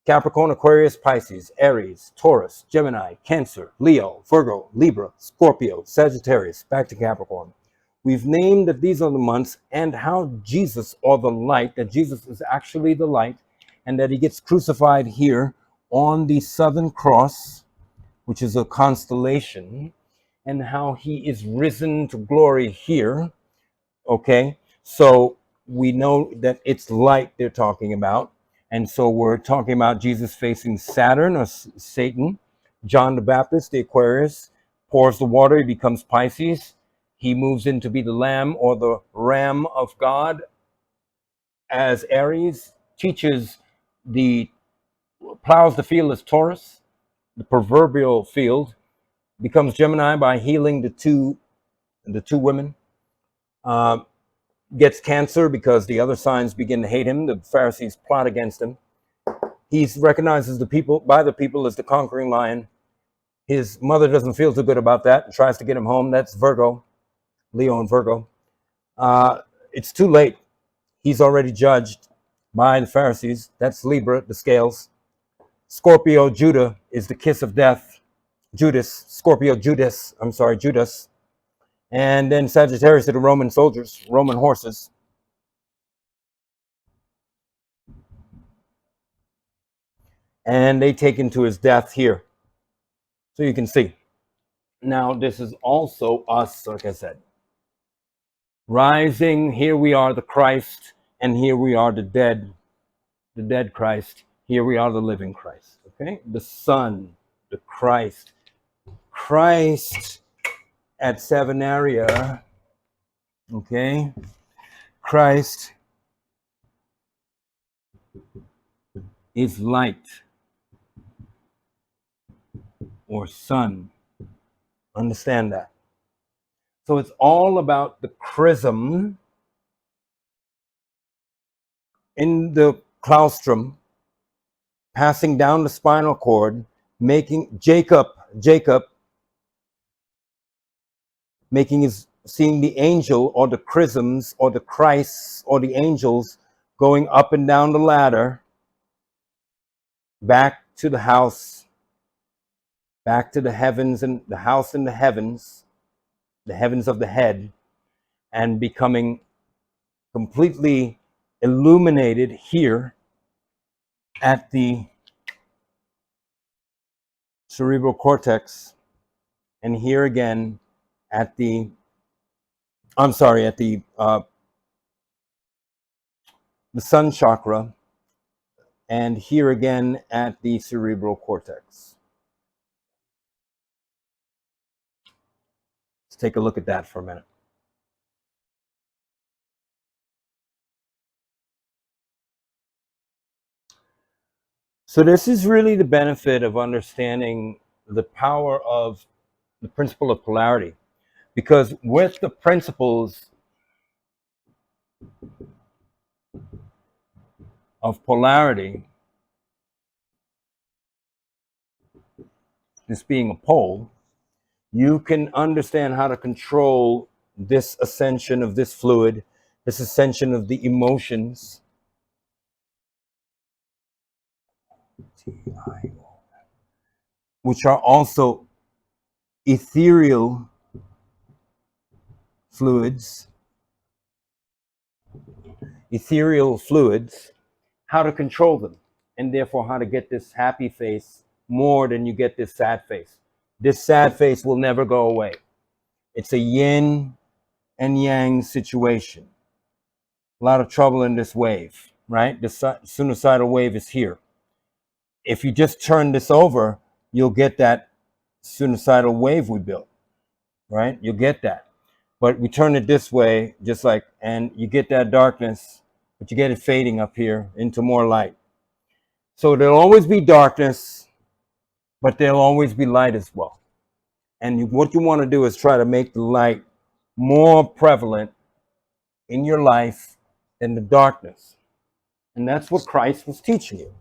Capricorn, Aquarius, Pisces, Aries, Taurus, Gemini, Cancer, Leo, Virgo, Libra, Scorpio, Sagittarius, back to Capricorn. We've named that these are the months, and how Jesus, or the light, that Jesus is actually the light, and that he gets crucified here on the Southern Cross, which is a constellation, and how he is risen to glory here. Okay, so we know that it's light they're talking about. And so we're talking about Jesus facing Saturn, or Satan. John the Baptist, the Aquarius, pours the water, he becomes Pisces. He moves in to be the lamb, or the ram of God, as Aries. Teaches the, plows the field as Taurus, the proverbial field. Becomes Gemini by healing the two women. Gets Cancer because the other signs begin to hate him. The Pharisees plot against him. He's recognized as by the people as the conquering lion. His mother doesn't feel too good about that and tries to get him home. That's Virgo, Leo and Virgo. It's too late. He's already judged by the Pharisees. That's Libra, the scales. Scorpio, Judah, is the kiss of death. Judas, Scorpio, Judas. And then Sagittarius are the Roman soldiers, Roman horses. And they take him to his death here. So you can see. Now, this is also us, like I said. Rising, here we are the Christ, and here we are the dead Christ. Here we are the living Christ. Okay? The Son, the Christ. Christ at Sevenaria, okay? Christ is light, or sun. Understand that. So it's all about the chrism in the claustrum, passing down the spinal cord, making Jacob seeing the angel, or the chrisms, or the Christs, or the angels going up and down the ladder, back to the house, back to the heavens, and the house in the heavens of the head, and becoming completely illuminated here at the cerebral cortex, and here again at the, the sun chakra, and here again at the cerebral cortex. Let's take a look at that for a minute. So this is really the benefit of understanding the power of the principle of polarity, because with the principles of polarity, this being a pole, you can understand how to control this ascension of this fluid, this ascension of the emotions, which are also ethereal fluids, how to control them, and therefore how to get this happy face more than you get this sad face. This sad face will never go away. It's a yin and yang situation. A lot of trouble in this wave, right? The sinusoidal wave is here. If you just turn this over, you'll get that sinusoidal wave we built, right? You'll get that. But we turn it this way, just like, and you get that darkness, but you get it fading up here into more light. So there'll always be darkness, but there'll always be light as well. And what you want to do is try to make the light more prevalent in your life than the darkness. And that's what Christ was teaching you.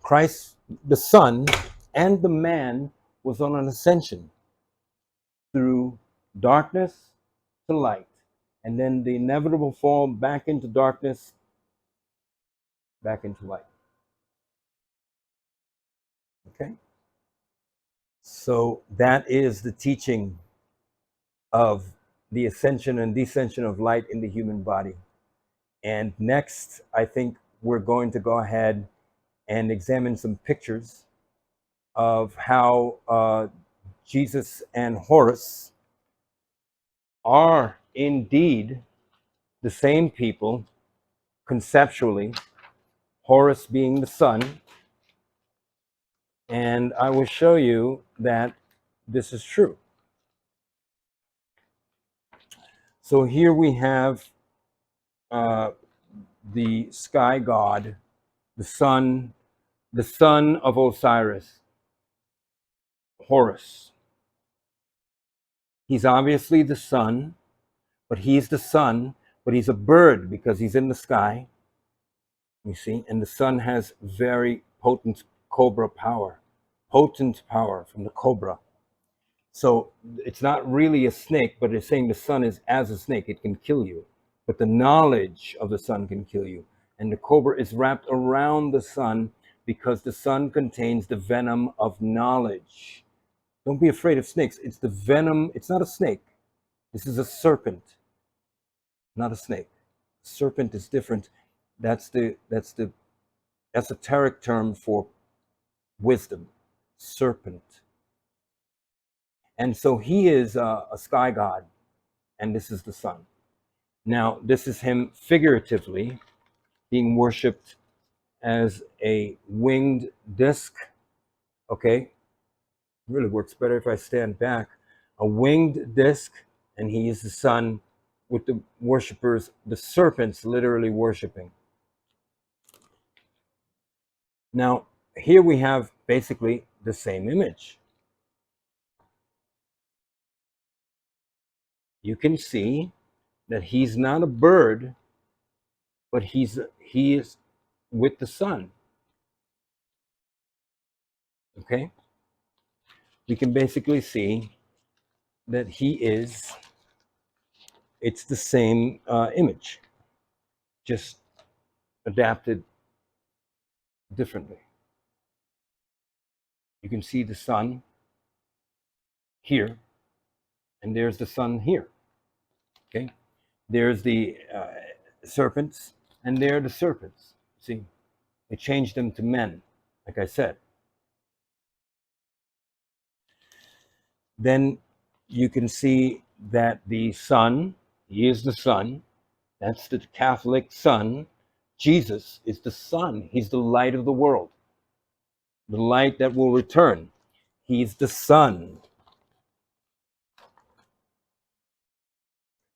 Christ, the Son and the man, was on an ascension through darkness to light. And then the inevitable fall back into darkness, back into light. Okay? So that is the teaching of the ascension and descension of light in the human body. And next, I think we're going to go ahead and examine some pictures of how Jesus and Horus are indeed the same people conceptually, Horus being the sun. And I will show you that this is true. So here we have the sky god, the son of Osiris, Horus. He's obviously the sun, but he's the sun, but he's a bird because he's in the sky, you see, and the sun has very potent cobra power, potent power from the cobra. So it's not really a snake, but it's saying the sun is as a snake, it can kill you. But the knowledge of the sun can kill you. And the cobra is wrapped around the sun because the sun contains the venom of knowledge. Don't be afraid of snakes. It's the venom. It's not a snake. This is a serpent, not a snake. Serpent is different. That's the esoteric term for wisdom. Serpent. And so he is a sky god, and this is the sun. Now, this is him figuratively being worshipped as a winged disc. Okay, it really works better if I stand back. A winged disc, and he is the sun with the worshippers, the serpents literally worshiping. Now, here we have basically the same image. You can see that he's not a bird, but he is with the sun. Okay, we can basically see that it's the same image, just adapted differently. You can see the sun here, and there's the sun here. Okay, there's the serpents, and there are the serpents. See, they changed them to men, like I said. Then you can see that the sun, he is the sun. That's the Catholic sun. Jesus is the sun. He's the light of the world, the light that will return. He's the sun.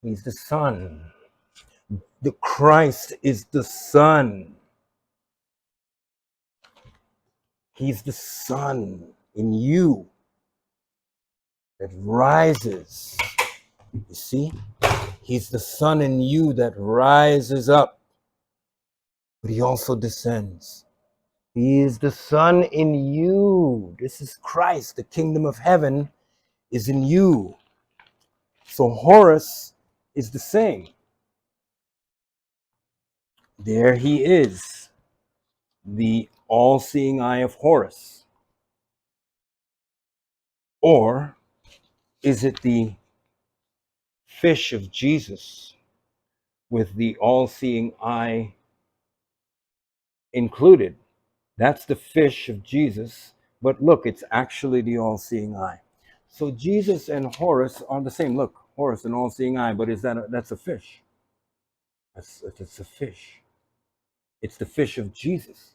He's the sun. The Christ is the sun. He's the sun in you that rises. You see? He's the sun in you that rises up, but he also descends. He is the sun in you. This is Christ. The kingdom of heaven is in you. So Horus is the same. There he is, the all-seeing eye of Horus. Or is it the fish of Jesus with the all-seeing eye included? That's the fish of Jesus, but look, it's actually the all-seeing eye. So Jesus and Horus are the same. Look, Horus, an all-seeing eye, but that's a fish. It's a fish. It's the fish of Jesus.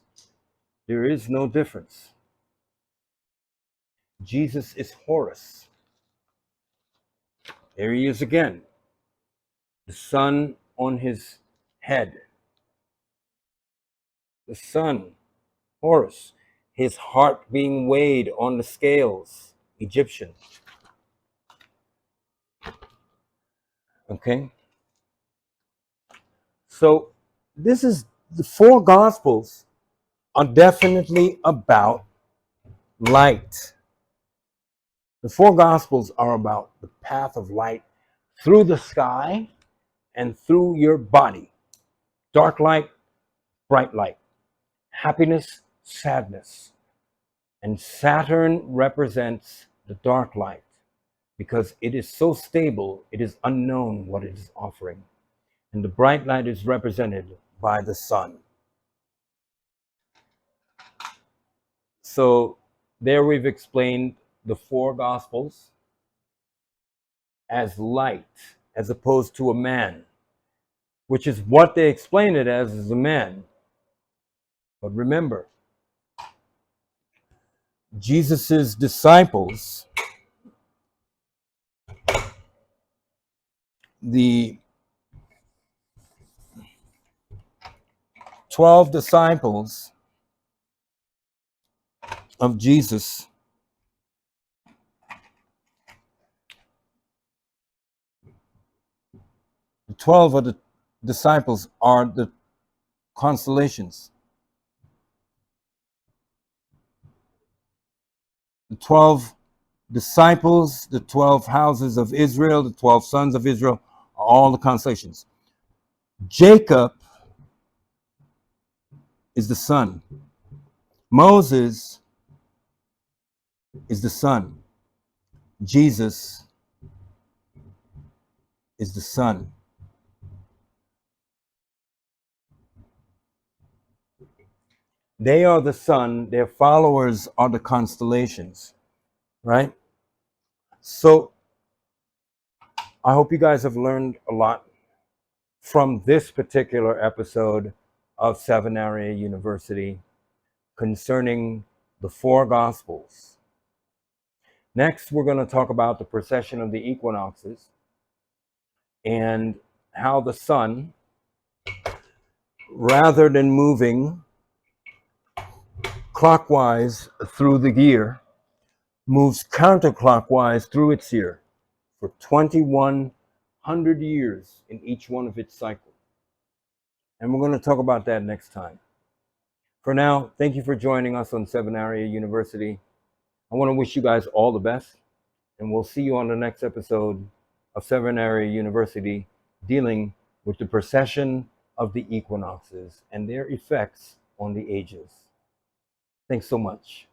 There is no difference. Jesus is Horus. There he is again. The sun on his head. The sun, Horus. his heart being weighed on the scales, Egyptian. Okay? So this is the four gospels are definitely about light. The four gospels are about the path of light through the sky and through your body. Dark light, bright light. Happiness, sadness. And Saturn represents the dark light because it is so stable, it is unknown what it is offering. And the bright light is represented by the sun. So there we've explained the four gospels as light as opposed to a man, which is what they explain it as a man. But remember, Jesus's disciples, the 12 disciples of Jesus, the 12 of the disciples are the constellations. The 12 disciples, the 12 houses of Israel, the 12 sons of Israel, are all the constellations. Jacob is the son. Moses is the son. Jesus is the son. They are the sun, their followers are the constellations, right? So I hope you guys have learned a lot from this particular episode of Sevenaria University concerning the four gospels. Next, we're going to talk about the precession of the equinoxes and how the sun, rather than moving clockwise through the year, moves counterclockwise through its year for 2,100 years in each one of its cycles. And we're going to talk about that next time. For now, thank you for joining us on Sevenaria University. I want to wish you guys all the best, and we'll see you on the next episode of Sevenaria University dealing with the precession of the equinoxes and their effects on the ages. Thanks so much.